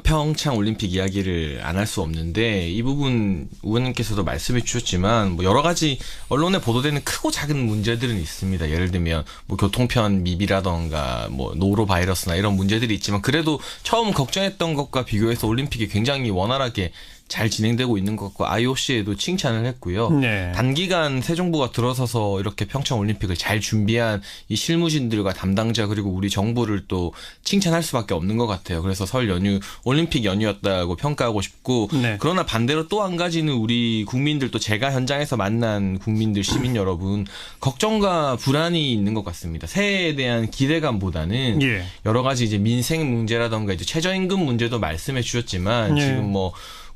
평창 올림픽 이야기를 안 할 수 없는데 이 부분 의원님께서도 말씀해 주셨지만 여러 가지 언론에 보도되는 크고 작은 문제들은 있습니다. 예를 들면 교통편 미비라던가 노로 바이러스나 이런 문제들이 있지만 그래도 처음 걱정했던 것과 비교해서 올림픽이 굉장히 원활하게 잘 진행되고 있는 것과 IOC에도 칭찬을 했고요. 네. 단기간 새 정부가 들어서서 이렇게 평창 올림픽을 잘 준비한 이 실무진들과 담당자 그리고 우리 정부를 또 칭찬할 수밖에 없는 것 같아요. 그래서 설 연휴 올림픽 연휴였다고 평가하고 싶고 네. 그러나 반대로 또 한 가지는 우리 국민들 또 제가 현장에서 만난 국민들 시민 여러분 걱정과 불안이 있는 것 같습니다. 새해에 대한 기대감보다는 예. 여러 가지 이제 민생 문제라던가 이제 최저임금 문제도 말씀해 주셨지만 예. 지금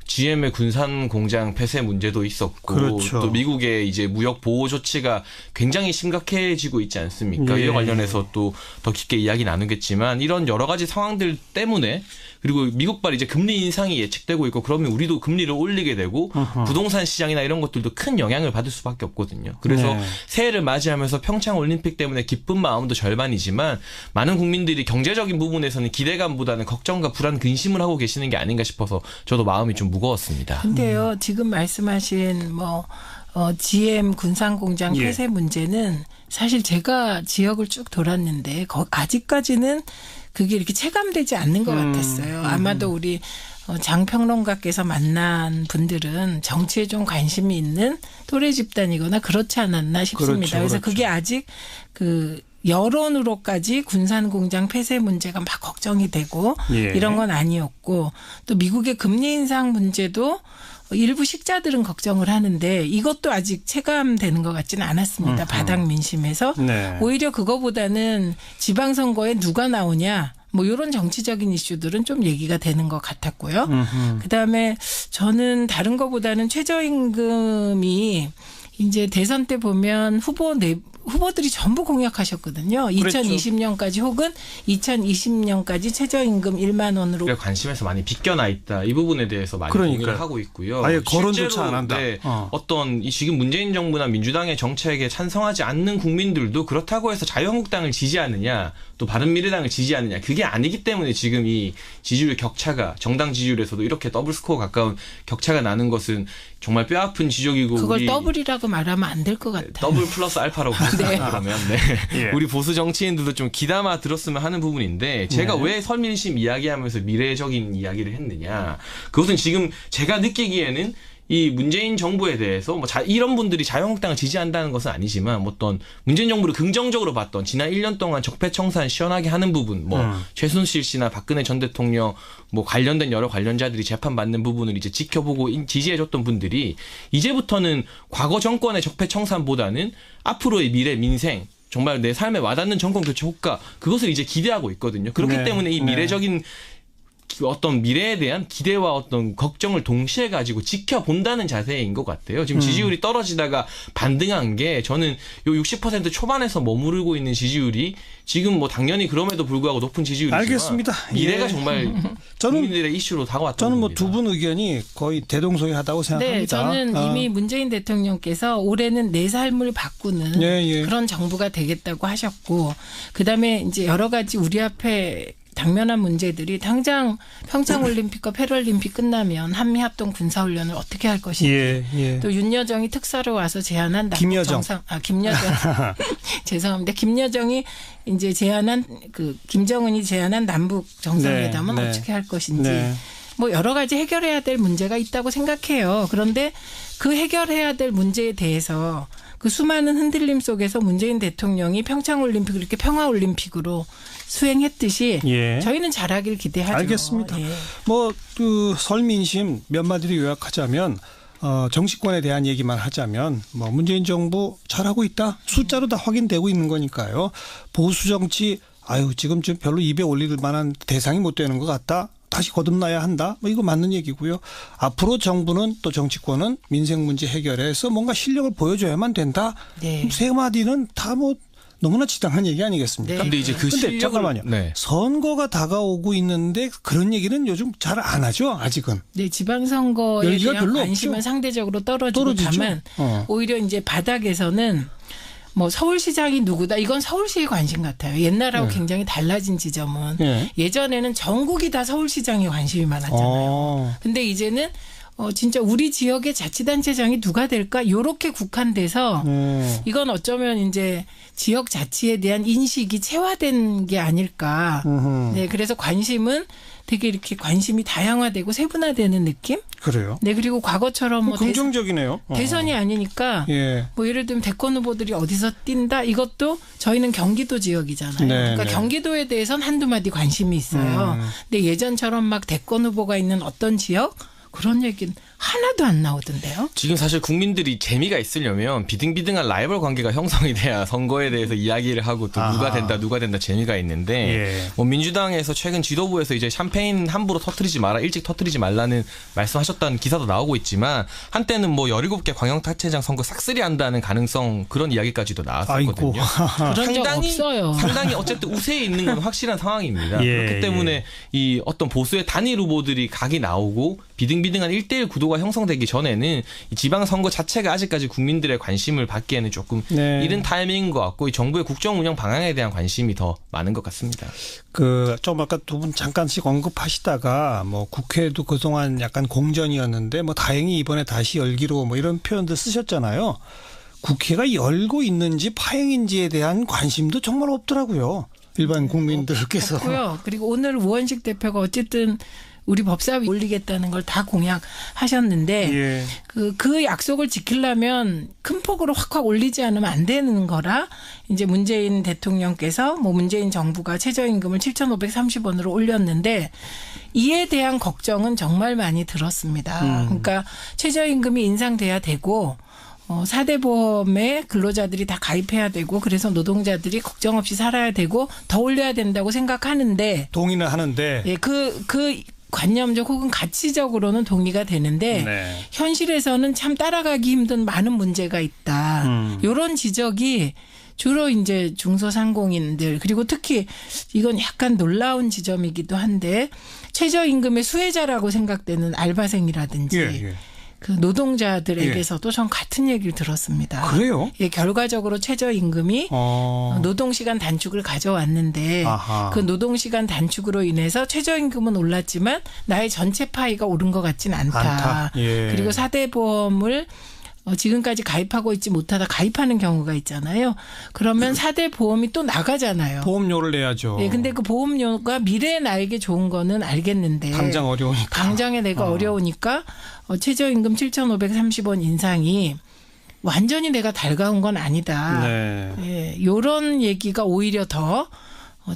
GM의 군산 공장 폐쇄 문제도 있었고 그렇죠. 또 미국의 이제 무역 보호 조치가 굉장히 심각해지고 있지 않습니까? 예. 이와 관련해서 또 더 깊게 이야기 나누겠지만 이런 여러 가지 상황들 때문에 그리고 미국발 이제 금리 인상이 예측되고 있고 그러면 우리도 금리를 올리게 되고 부동산 시장이나 이런 것들도 큰 영향을 받을 수밖에 없거든요. 그래서 네. 새해를 맞이하면서 평창 올림픽 때문에 기쁜 마음도 절반이지만 많은 국민들이 경제적인 부분에서는 기대감보다는 걱정과 불안, 근심을 하고 계시는 게 아닌가 싶어서 저도 마음이 좀 무거웠습니다. 근데요, 지금 말씀하신 GM 군산공장 예. 폐쇄 문제는 사실 제가 지역을 쭉 돌았는데 아직까지는 그게 이렇게 체감되지 않는 것 같았어요. 아마도 우리 장평론가께서 만난 분들은 정치에 좀 관심이 있는 또래 집단이거나 그렇지 않았나 싶습니다. 그렇죠, 그래서 그렇죠. 그게 아직 그 여론으로까지 군산공장 폐쇄 문제가 막 걱정이 되고 예. 이런 건 아니었고 또 미국의 금리 인상 문제도 일부 식자들은 걱정을 하는데 이것도 아직 체감되는 것 같지는 않았습니다. 바닥 민심에서. 네. 오히려 그거보다는 지방선거에 누가 나오냐 뭐 이런 정치적인 이슈들은 좀 얘기가 되는 것 같았고요. 그다음에 저는 다른 것보다는 최저임금이 이제 대선 때 보면 후보들이 전부 공약하셨거든요. 그랬죠. 2020년까지 혹은 2020년까지 최저임금 1만 원으로. 관심에서 많이 비껴나 있다. 이 부분에 대해서 많이 그러니까요. 동의를 하고 있고요. 아예 거론조차 실제로 안 한다. 네, 어. 어떤 이 지금 문재인 정부나 민주당의 정책에 찬성하지 않는 국민들도 그렇다고 해서 자유한국당을 지지하느냐 또 바른미래당을 지지하느냐 그게 아니기 때문에 지금 이 지지율 격차가 정당 지지율에서도 이렇게 더블 스코어 가까운 격차가 나는 것은 정말 뼈아픈 지적이고 그걸 우리 더블이라고 말하면 안 될 것 같아요. 더블 플러스 알파라고 네. 그러면 네. 예. 우리 보수 정치인들도 좀 귀담아 들었으면 하는 부분인데 제가 네. 왜 설민심 이야기하면서 미래적인 이야기를 했느냐 그것은 지금 제가 느끼기에는 이 문재인 정부에 대해서 이런 분들이 자유한국당을 지지한다는 것은 아니지만 어떤 문재인 정부를 긍정적으로 봤던 지난 1년 동안 적폐청산 시원하게 하는 부분 최순실 씨나 박근혜 전 대통령 관련된 여러 관련자들이 재판받는 부분을 이제 지켜보고 지지해줬던 분들이 이제부터는 과거 정권의 적폐청산보다는 앞으로의 미래 민생 정말 내 삶에 와닿는 정권 교체 효과 그것을 이제 기대하고 있거든요. 그렇기 네. 때문에 이 미래적인 어떤 미래에 대한 기대와 어떤 걱정을 동시에 가지고 지켜본다는 자세인 것 같아요. 지금 지지율이 떨어지다가 반등한 게 저는 요 60% 초반에서 머무르고 있는 지지율이 지금 당연히 그럼에도 불구하고 높은 지지율이지만 알겠습니다. 미래가 예. 정말 저는- 국민들의 이슈로 다가왔던 저는 겁니다. 두 분 의견이 거의 대동소이하다고 생각합니다. 네, 저는 이미 문재인 대통령께서 올해는 내 삶을 바꾸는 예. 그런 정부가 되겠다고 하셨고, 그다음에 이제 여러 가지 우리 앞에 당면한 문제들이 당장 평창올림픽과 패럴림픽 끝나면 한미합동 군사훈련을 어떻게 할 것인지, 예. 또 윤여정이 특사로 와서 제안한 김여정. 김여정 죄송합니다. 김여정이 이제 제안한 김정은이 제안한 남북 정상회담은 네. 어떻게 할 것인지. 네. 여러 가지 해결해야 될 문제가 있다고 생각해요. 그런데 그 해결해야 될 문제에 대해서 그 수많은 흔들림 속에서 문재인 대통령이 평창올림픽을 이렇게 평화올림픽으로 수행했듯이 예. 저희는 잘하길 기대하죠. 알겠습니다. 예. 설민심 몇 마디로 요약하자면 정치권에 대한 얘기만 하자면 문재인 정부 잘하고 있다. 숫자로 다 확인되고 있는 거니까요. 보수 정치 지금 좀 별로 입에 올릴 만한 대상이 못 되는 것 같다. 다시 거듭나야 한다. 이거 맞는 얘기고요. 앞으로 정부는 또 정치권은 민생 문제 해결해서 뭔가 실력을 보여줘야만 된다. 네. 세 마디는 다 너무나 지당한 얘기 아니겠습니까? 네. 근데 이제 그 근데 실력을 잠깐만요. 네. 선거가 다가오고 있는데 그런 얘기는 요즘 잘 안 하죠. 아직은. 네, 지방선거에 열기가 대한 별로 관심은 없죠. 상대적으로 떨어지고 떨어지죠. 다만 오히려 이제 바닥에서는 서울시장이 누구다. 이건 서울시의 관심 같아요. 옛날하고 네. 굉장히 달라진 지점은 네. 예전에는 전국이 다 서울시장에 관심이 많았잖아요. 근데 이제는 진짜 우리 지역의 자치단체장이 누가 될까? 요렇게 국한돼서 이건 어쩌면 이제 지역 자치에 대한 인식이 체화된 게 아닐까. 네, 그래서 관심은 되게 이렇게 관심이 다양화되고 세분화되는 느낌? 그래요. 네, 그리고 과거처럼 긍정적이네요. 대선이 아니니까 예. 예를 들면 대권 후보들이 어디서 뛴다 이것도 저희는 경기도 지역이잖아요. 네, 그러니까 네. 경기도에 대해서는 한두 마디 관심이 있어요. 근데 예전처럼 막 대권 후보가 있는 어떤 지역 그런 얘기는 하나도 안 나오던데요. 지금 사실 국민들이 재미가 있으려면 비등비등한 라이벌 관계가 형성이 돼야 선거에 대해서 이야기를 하고 또 누가 된다 재미가 있는데 예. 뭐 민주당에서 최근 지도부에서 이제 샴페인 함부로 터뜨리지 마라, 일찍 터뜨리지 말라는 말씀하셨다는 기사도 나오고 있지만 한때는 뭐 17개 광역단체장 선거 싹쓸이 한다는 가능성 그런 이야기까지도 나왔었거든요. 그런 적 없어요. 상당히 어쨌든 우세에 있는 건 확실한 상황입니다. 예, 그렇기 때문에 이 어떤 보수의 단일 후보들이 각이 나오고 비등비등한 1대1 구도가 형성되기 전에는 이 지방선거 자체가 아직까지 국민들의 관심을 받기에는 조금 네. 이른 타이밍인 것 같고 이 정부의 국정 운영 방향에 대한 관심이 더 많은 것 같습니다. 좀 아까 두 분 잠깐씩 언급하시다가 뭐 국회도 그동안 약간 공전이었는데 뭐 다행히 이번에 다시 열기로 뭐 이런 표현들 쓰셨잖아요. 국회가 열고 있는지 파행인지에 대한 관심도 정말 없더라고요. 일반 국민들께서. 없고요. 그리고 오늘 우원식 대표가 어쨌든 우리 법사위 올리겠다는 걸 다 공약하셨는데 예. 그 약속을 지키려면 큰 폭으로 확 올리지 않으면 안 되는 거라 이제 문재인 대통령께서 뭐 문재인 정부가 최저임금을 7,530원으로 올렸는데 이에 대한 걱정은 정말 많이 들었습니다. 그러니까 최저임금이 인상돼야 되고 4대 보험에 근로자들이 다 가입해야 되고 그래서 노동자들이 걱정 없이 살아야 되고 더 올려야 된다고 생각하는데 동의는 하는데 예, 그 관념적 혹은 가치적으로는 동의가 되는데 네. 현실에서는 참 따라가기 힘든 많은 문제가 있다. 이런 지적이 주로 이제 중소상공인들 그리고 특히 이건 약간 놀라운 지점이기도 한데 최저임금의 수혜자라고 생각되는 알바생이라든지 예. 그 노동자들에게서도 전 같은 얘기를 들었습니다. 그래요? 예, 결과적으로 최저임금이 노동시간 단축을 가져왔는데 아하. 그 노동시간 단축으로 인해서 최저임금은 올랐지만 나의 전체 파이가 오른 것 같진 않다. 예. 그리고 4대 보험을 지금까지 가입하고 있지 못하다 가입하는 경우가 있잖아요. 그러면 4대 보험이 또 나가잖아요. 보험료를 내야죠. 예, 근데 그 보험료가 미래에 나에게 좋은 거는 알겠는데 당장 어려우니까. 당장에 내가 어려우니까 최저임금 7,530원 인상이 완전히 내가 달가운 건 아니다. 네. 예, 이런 얘기가 오히려 더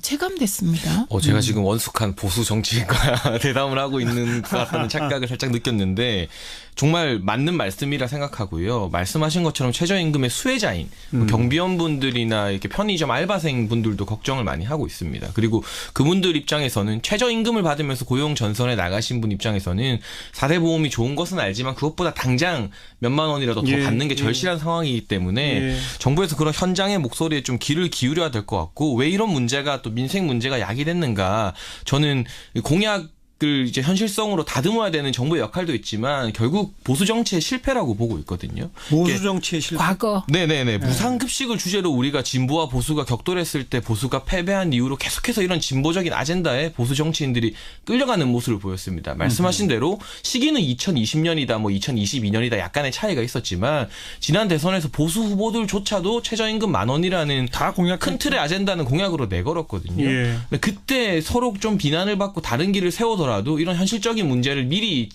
체감됐습니다. 제가 지금 원숙한 보수 정치인과 대담을 하고 있는 것 같다는 착각을 살짝 느꼈는데 정말 맞는 말씀이라 생각하고요. 말씀하신 것처럼 최저임금의 수혜자인 경비원분들이나 이렇게 편의점 알바생 분들도 걱정을 많이 하고 있습니다. 그리고 그분들 입장에서는 최저임금을 받으면서 고용 전선에 나가신 분 입장에서는 4대 보험이 좋은 것은 알지만 그것보다 당장 몇만 원이라도 더 받는 게 절실한 상황이기 때문에 정부에서 그런 현장의 목소리에 좀 귀를 기울여야 될 것 같고 왜 이런 문제가 또 민생 문제가 야기됐는가 저는 공약을 이제 현실성으로 다듬어야 되는 정부의 역할도 있지만 결국 보수 정치의 실패라고 보고 있거든요. 보수 정치의 실패. 과거. 네네네. 무상급식을 주제로 우리가 진보와 보수가 격돌했을 때 보수가 패배한 이후로 계속해서 이런 진보적인 아젠다에 보수 정치인들이 끌려가는 모습을 보였습니다. 말씀하신 대로 시기는 2020년이다 뭐 2022년이다 약간의 차이가 있었지만 지난 대선에서 보수 후보들조차도 최저임금 10,000원이라는 다 공약 큰 틀의 아젠다는 공약으로 내걸었거든요. 예. 근데 그때 서로 좀 비난을 받고 다른 길을 세우더라도 이런 현실적인 문제를 미리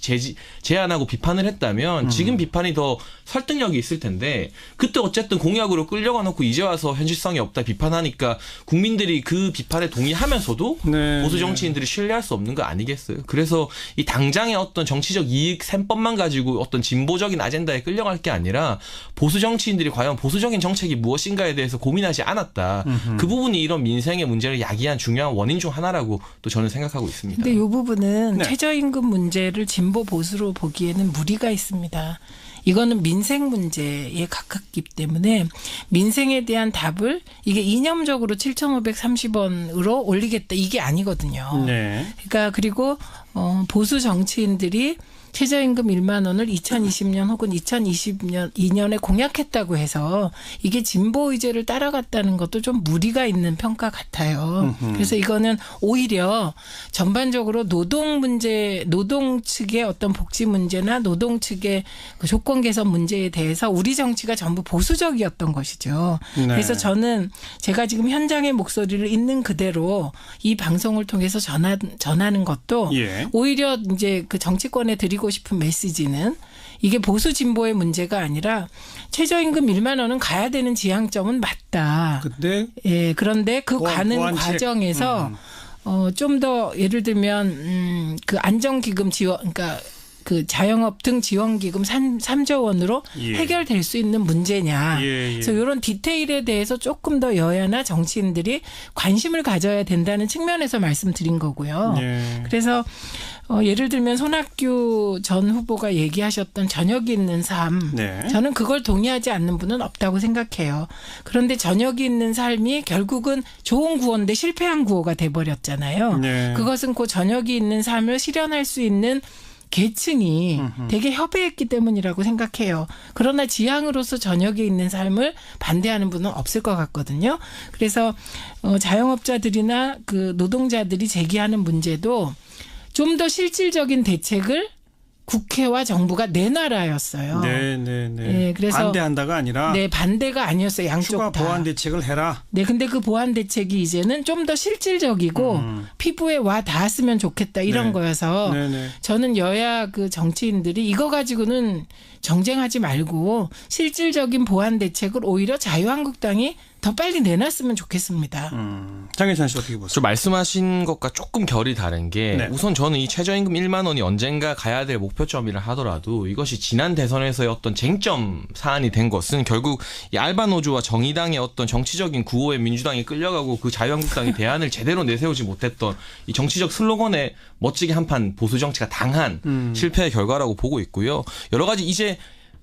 제안하고 비판을 했다면 지금 비판이 더 설득력이 있을 텐데 그때 어쨌든 공약으로 끌려가 놓고 이제 와서 현실성이 없다 비판하니까 국민들이 그 비판에 동의하면서도 네. 보수 정치인들이 신뢰할 수 없는 거 아니겠어요? 그래서 이 당장의 어떤 정치적 이익 셈법만 가지고 어떤 진보적인 아젠다에 끌려갈 게 아니라 보수 정치인들이 과연 보수적인 정책이 무엇인가에 대해서 고민하지 않았다. 그 부분이 이런 민생의 문제를 야기한 중요한 원인 중 하나라고 또 저는 생각하고 있습니다. 근데 이 부분은 네. 최저임금 문제를 진보 보수로 보기에는 무리가 있습니다. 이거는 민생 문제에 가깝기 때문에 민생에 대한 답을 이게 이념적으로 7,530원으로 올리겠다 이게 아니거든요. 네. 그러니까 그리고 보수 정치인들이 최저임금 1만 원을 2020년 혹은 2022년에 공약했다고 해서 이게 진보 의제를 따라갔다는 것도 좀 무리가 있는 평가 같아요. 그래서 이거는 오히려 전반적으로 노동 문제, 노동 측의 어떤 복지 문제나 노동 측의 그 조건 개선 문제에 대해서 우리 정치가 전부 보수적이었던 것이죠. 네. 그래서 저는 제가 지금 현장의 목소리를 있는 그대로 이 방송을 통해서 전하는 것도 예. 오히려 이제 그 정치권에 드리고 싶은 메시지는 이게 보수 진보의 문제가 아니라 최저임금 1만 원은 가야 되는 지향점은 맞다. 근데 예, 그런데 그 가는 보완책. 과정에서 좀 더 예를 들면 그 안정기금 지원, 그러니까 그 자영업 등 지원기금 3조 원으로 예. 해결될 수 있는 문제냐. 예, 예. 그래서 이런 디테일에 대해서 조금 더 여야나 정치인들이 관심을 가져야 된다는 측면에서 말씀드린 거고요. 예. 그래서 예를 들면 손학규 전 후보가 얘기하셨던 저녁이 있는 삶. 네. 저는 그걸 동의하지 않는 분은 없다고 생각해요. 그런데 저녁이 있는 삶이 결국은 좋은 구호인데 실패한 구호가 돼버렸잖아요. 네. 그것은 그 저녁이 있는 삶을 실현할 수 있는 계층이 되게 협의했기 때문이라고 생각해요. 그러나 지향으로서 저녁에 있는 삶을 반대하는 분은 없을 것 같거든요. 그래서 자영업자들이나 그 노동자들이 제기하는 문제도 좀 더 실질적인 대책을 국회와 정부가 내놔라였어요. 네. 네, 그래서 반대한다가 아니라 네, 반대가 아니었어요. 양쪽 추가 다. 보완 대책을 해라. 네, 근데 그 보완 대책이 이제는 좀 더 실질적이고 피부에 와 닿았으면 좋겠다 이런 네. 거여서 네네. 저는 여야 그 정치인들이 이거 가지고는 정쟁하지 말고 실질적인 보완 대책을 오히려 자유한국당이 더 빨리 내놨으면 좋겠습니다. 장혜찬 씨 어떻게 보세요? 저 말씀하신 것과 조금 결이 다른 게 네. 우선 저는 이 최저임금 1만 원이 언젠가 가야 될 목표점이라 하더라도 이것이 지난 대선에서의 어떤 쟁점 사안이 된 것은 결국 이 알바노조와 정의당의 어떤 정치적인 구호에 민주당이 끌려가고 그 자유한국당이 대안을 제대로 내세우지 못했던 이 정치적 슬로건에 멋지게 한판 보수 정치가 당한 실패의 결과라고 보고 있고요. 여러 가지 이제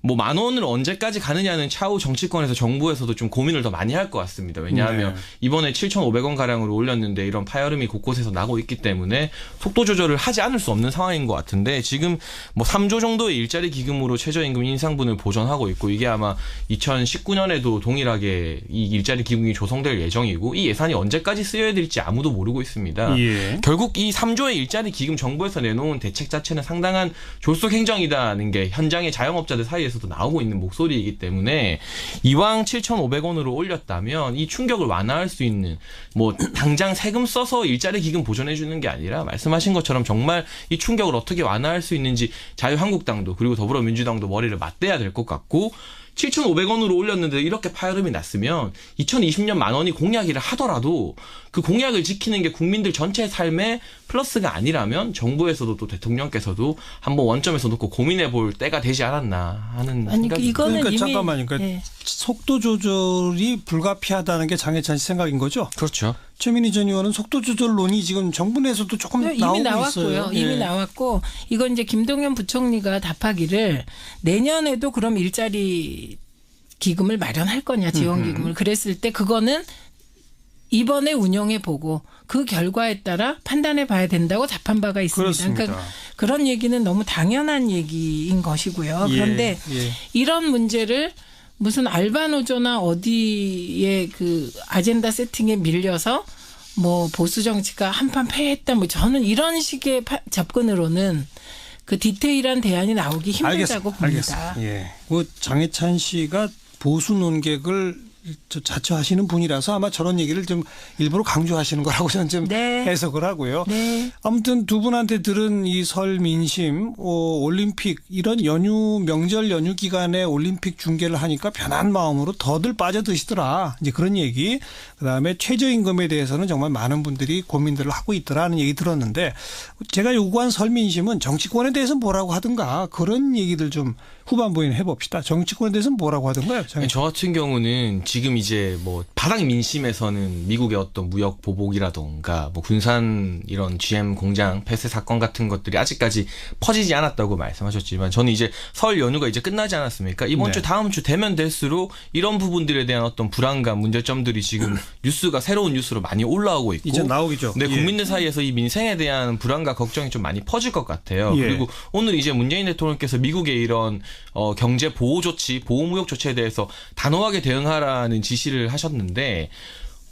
뭐 10,000원을 언제까지 가느냐는 차후 정치권에서 정부에서도 좀 고민을 더 많이 할 것 같습니다. 왜냐하면 네. 이번에 7,500원 가량으로 올렸는데 이런 파열음이 곳곳에서 나고 있기 때문에 속도 조절을 하지 않을 수 없는 상황인 것 같은데 지금 뭐 3조 정도의 일자리 기금으로 최저임금 인상분을 보전하고 있고 이게 아마 2019년에도 동일하게 이 일자리 기금이 조성될 예정이고 이 예산이 언제까지 쓰여야 될지 아무도 모르고 있습니다. 예. 결국 이 3조의 일자리 기금 정부에서 내놓은 대책 자체는 상당한 졸속 행정이다는 게 현장의 자영업자들 사이에서도 나오고 있는 목소리이기 때문에 이왕 7,500원으로 올렸다면 이 충격을 완화할 수 있는 뭐 당장 세금 써서 일자리 기금 보전해 주는 게 아니라 말씀하신 것처럼 정말 이 충격을 어떻게 완화할 수 있는지 자유한국당도 그리고 더불어민주당도 머리를 맞대야 될 것 같고 7,500원으로 올렸는데 이렇게 파열음이 났으면 2020년 10,000원이 공약이라 하더라도 그 공약을 지키는 게 국민들 전체의 삶에 플러스가 아니라면 정부에서도 또 대통령께서도 한번 원점에서 놓고 고민해 볼 때가 되지 않았나 하는 아니 생각이 이거는 그러니까 이미 잠깐만요. 그러니까 네. 속도 조절이 불가피하다는 게 장혜찬 씨 생각인 거죠? 그렇죠. 최민희 전 의원은 속도 조절론이 지금 정부 내에서도 조금 이미 나오고 나왔고요. 있어요. 이미 예. 나왔고 이건 이제 김동연 부총리가 답하기를 내년에도 그럼 일자리 기금을 마련할 거냐 지원 기금을 그랬을 때 그거는 이번에 운영해 보고 그 결과에 따라 판단해 봐야 된다고 답한 바가 있습니다. 그렇습니다. 그러니까 그런 얘기는 너무 당연한 얘기인 것이고요. 그런데 예. 이런 문제를 무슨 알바노조나 어디에 그 아젠다 세팅에 밀려서 뭐 보수 정치가 한판 패했다 뭐 저는 이런 식의 접근으로는 그 디테일한 대안이 나오기 힘들다고 봅니다. 알겠습니다. 예. 그 장혜찬 씨가 보수 논객을 자처하시는 분이라서 아마 저런 얘기를 좀 일부러 강조하시는 거라고 저는 좀 네. 해석을 하고요. 네. 아무튼 두 분한테 들은 이 설 민심, 올림픽 이런 연휴 명절 연휴 기간에 올림픽 중계를 하니까 편한 마음으로 더들 빠져드시더라. 이제 그런 얘기. 그다음에 최저임금에 대해서는 정말 많은 분들이 고민들을 하고 있더라는 얘기 들었는데 제가 요구한 설 민심은 정치권에 대해서 뭐라고 하든가 그런 얘기들 좀 후반부에 해봅시다. 정치권에 대해서는 뭐라고 하든가요? 저 같은 경우는 지금 이제 뭐 바닥 민심에서는 미국의 어떤 무역 보복이라던가 뭐 군산 이런 GM 공장 폐쇄 사건 같은 것들이 아직까지 퍼지지 않았다고 말씀하셨지만 저는 이제 설 연휴가 이제 끝나지 않았습니까? 이번 네. 주 다음 주 되면 될수록 이런 부분들에 대한 어떤 불안감, 문제점들이 지금 뉴스가 새로운 뉴스로 많이 올라오고 있고 이제 나오겠죠. 네, 예. 국민들 사이에서 이 민생에 대한 불안과 걱정이 좀 많이 퍼질 것 같아요. 예. 그리고 오늘 이제 문재인 대통령께서 미국의 이런 경제 보호 조치, 보호무역 조치에 대해서 단호하게 대응하라는 지시를 하셨는데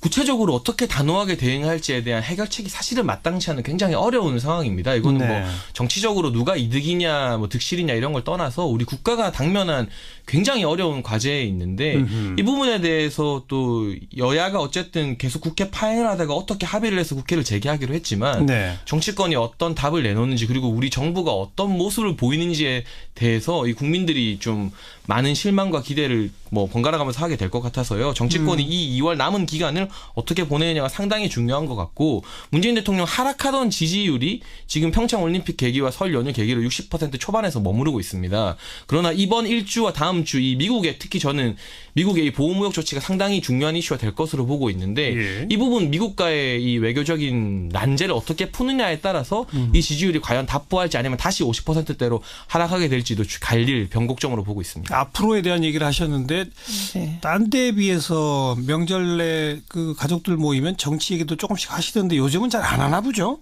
구체적으로 어떻게 단호하게 대응할지에 대한 해결책이 사실은 마땅치 않은 굉장히 어려운 상황입니다. 이거는 네. 뭐 정치적으로 누가 이득이냐, 뭐 득실이냐 이런 걸 떠나서 우리 국가가 당면한 굉장히 어려운 과제에 있는데 이 부분에 대해서 또 여야가 어쨌든 계속 국회 파행하다가 어떻게 합의를 해서 국회를 재개하기로 했지만 네. 정치권이 어떤 답을 내놓는지 그리고 우리 정부가 어떤 모습을 보이는지에 대해서 이 국민들이 좀 많은 실망과 기대를 뭐 번갈아 가면서 하게 될 것 같아서요. 정치권이 이 2월 남은 기간을 어떻게 보내느냐가 상당히 중요한 것 같고 문재인 대통령 하락하던 지지율이 지금 평창 올림픽 계기와 설 연휴 계기로 60% 초반에서 머무르고 있습니다. 그러나 이번 일주와 다음 주 이 미국의 특히 저는 미국의 이 보호무역 조치가 상당히 중요한 이슈가 될 것으로 보고 있는데 예. 이 부분 미국과의 이 외교적인 난제를 어떻게 푸느냐에 따라서 이 지지율이 과연 답보할지 아니면 다시 50%대로 하락하게 될지도 갈릴 변곡점으로 보고 있습니다. 앞으로에 대한 얘기를 하셨는데 네. 딴 데에 비해서 명절에 그 가족들 모이면 정치 얘기도 조금씩 하시던데 요즘은 잘 안 하나 보죠?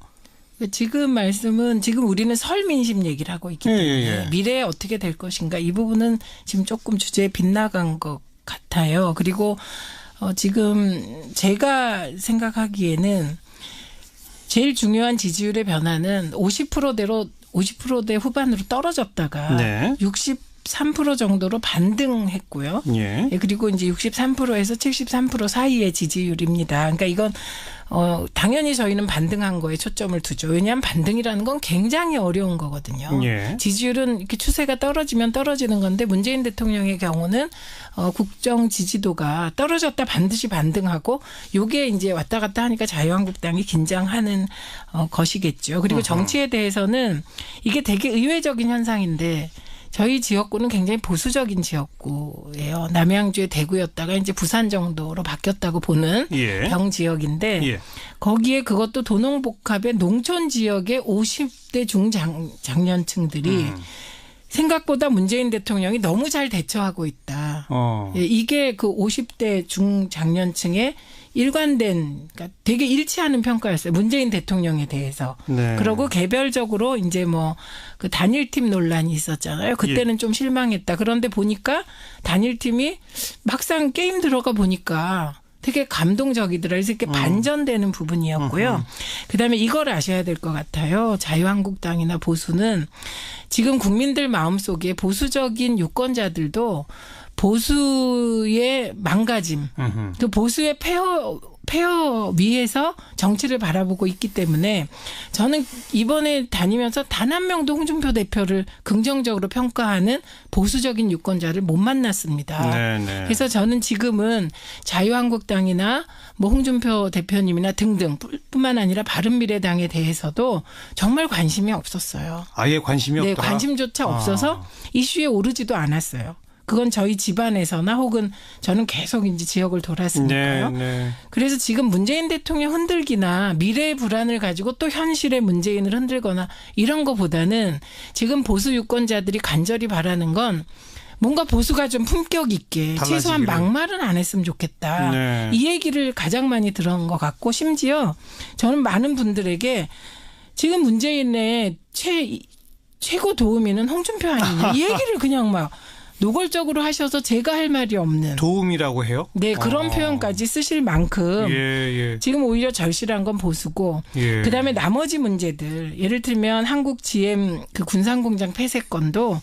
지금 말씀은 지금 우리는 설 민심 얘기를 하고 있기 때문에 예. 미래에 어떻게 될 것인가 이 부분은 지금 조금 주제에 빗나간 것 같아요. 그리고 지금 제가 생각하기에는 제일 중요한 지지율의 변화는 50%대 후반으로 떨어졌다가 네. 63% 정도로 반등했고요. 예. 예, 그리고 이제 63%에서 73% 사이의 지지율입니다. 그러니까 이건 당연히 저희는 반등한 거에 초점을 두죠. 왜냐하면 반등이라는 건 굉장히 어려운 거거든요. 예. 지지율은 이렇게 추세가 떨어지면 떨어지는 건데 문재인 대통령의 경우는 국정 지지도가 떨어졌다 반드시 반등하고 요게 이제 왔다 갔다 하니까 자유한국당이 긴장하는 것이겠죠. 그리고 정치에 대해서는 이게 되게 의외적인 현상인데 저희 지역구는 굉장히 보수적인 지역구예요. 남양주의 대구였다가 이제 부산 정도로 바뀌었다고 보는 예. 병 지역인데 예. 거기에 그것도 도농복합의 농촌 지역의 50대 중장년층들이 생각보다 문재인 대통령이 너무 잘 대처하고 있다. 예, 이게 그 50대 중장년층의 일관된, 그러니까 되게 일치하는 평가였어요. 문재인 대통령에 대해서. 네. 그리고 개별적으로 이제 뭐 그 단일팀 논란이 있었잖아요. 그때는 좀 실망했다. 그런데 보니까 단일팀이 막상 게임 들어가 보니까 되게 감동적이더라. 그래서 이렇게 반전되는 부분이었고요. 그다음에 이걸 아셔야 될 것 같아요. 자유한국당이나 보수는 지금 국민들 마음속에 보수적인 유권자들도 보수의 망가짐, 그 보수의 폐허 위에서 정치를 바라보고 있기 때문에 저는 이번에 다니면서 단 한 명도 홍준표 대표를 긍정적으로 평가하는 보수적인 유권자를 못 만났습니다. 네네. 그래서 저는 지금은 자유한국당이나 뭐 홍준표 대표님이나 등등 뿐만 아니라 바른미래당에 대해서도 정말 관심이 없었어요. 아예 관심이 네, 없다. 관심조차 없어서 이슈에 오르지도 않았어요. 그건 저희 집안에서나 혹은 저는 계속 이제 지역을 돌았으니까요. 네. 그래서 지금 문재인 대통령 흔들기나 미래의 불안을 가지고 또 현실의 문재인을 흔들거나 이런 거보다는 지금 보수 유권자들이 간절히 바라는 건 뭔가 보수가 좀 품격 있게 최소한 달라지기를. 막말은 안 했으면 좋겠다. 네. 이 얘기를 가장 많이 들은 것 같고 심지어 저는 많은 분들에게 지금 문재인의 최고 도우미는 홍준표 아니냐 이 얘기를 그냥 막 노골적으로 하셔서 제가 할 말이 없는. 도움이라고 해요? 네, 그런 표현까지 쓰실 만큼 예. 지금 오히려 절실한 건 보수고 예. 그다음에 나머지 문제들 예를 들면 한국 GM 그 군산공장 폐쇄건도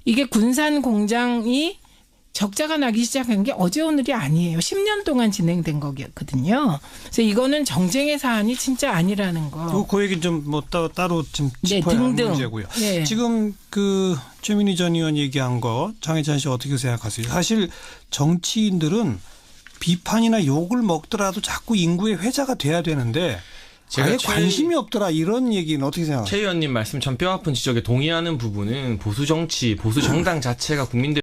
이게 군산공장이 적자가 나기 시작한 게 어제 오늘이 아니에요. 10년 동안 진행된 거거든요. 그래서 이거는 정쟁의 사안이 진짜 아니라는 거. 그 얘기는 좀 뭐 따로 좀 네, 짚어야 할 등등. 문제고요. 네. 지금 그 최민희 전 의원 얘기한 거 장혜찬 씨 어떻게 생각하세요? 사실 정치인들은 비판이나 욕을 먹더라도 자꾸 인구의 회자가 돼야 되는데 아예 관심이 없더라 이런 얘기는 어떻게 생각하세요? 최 의원님 말씀 참 뼈아픈 지적에 동의하는 부분은 보수 정치, 보수 정당 자체가 국민들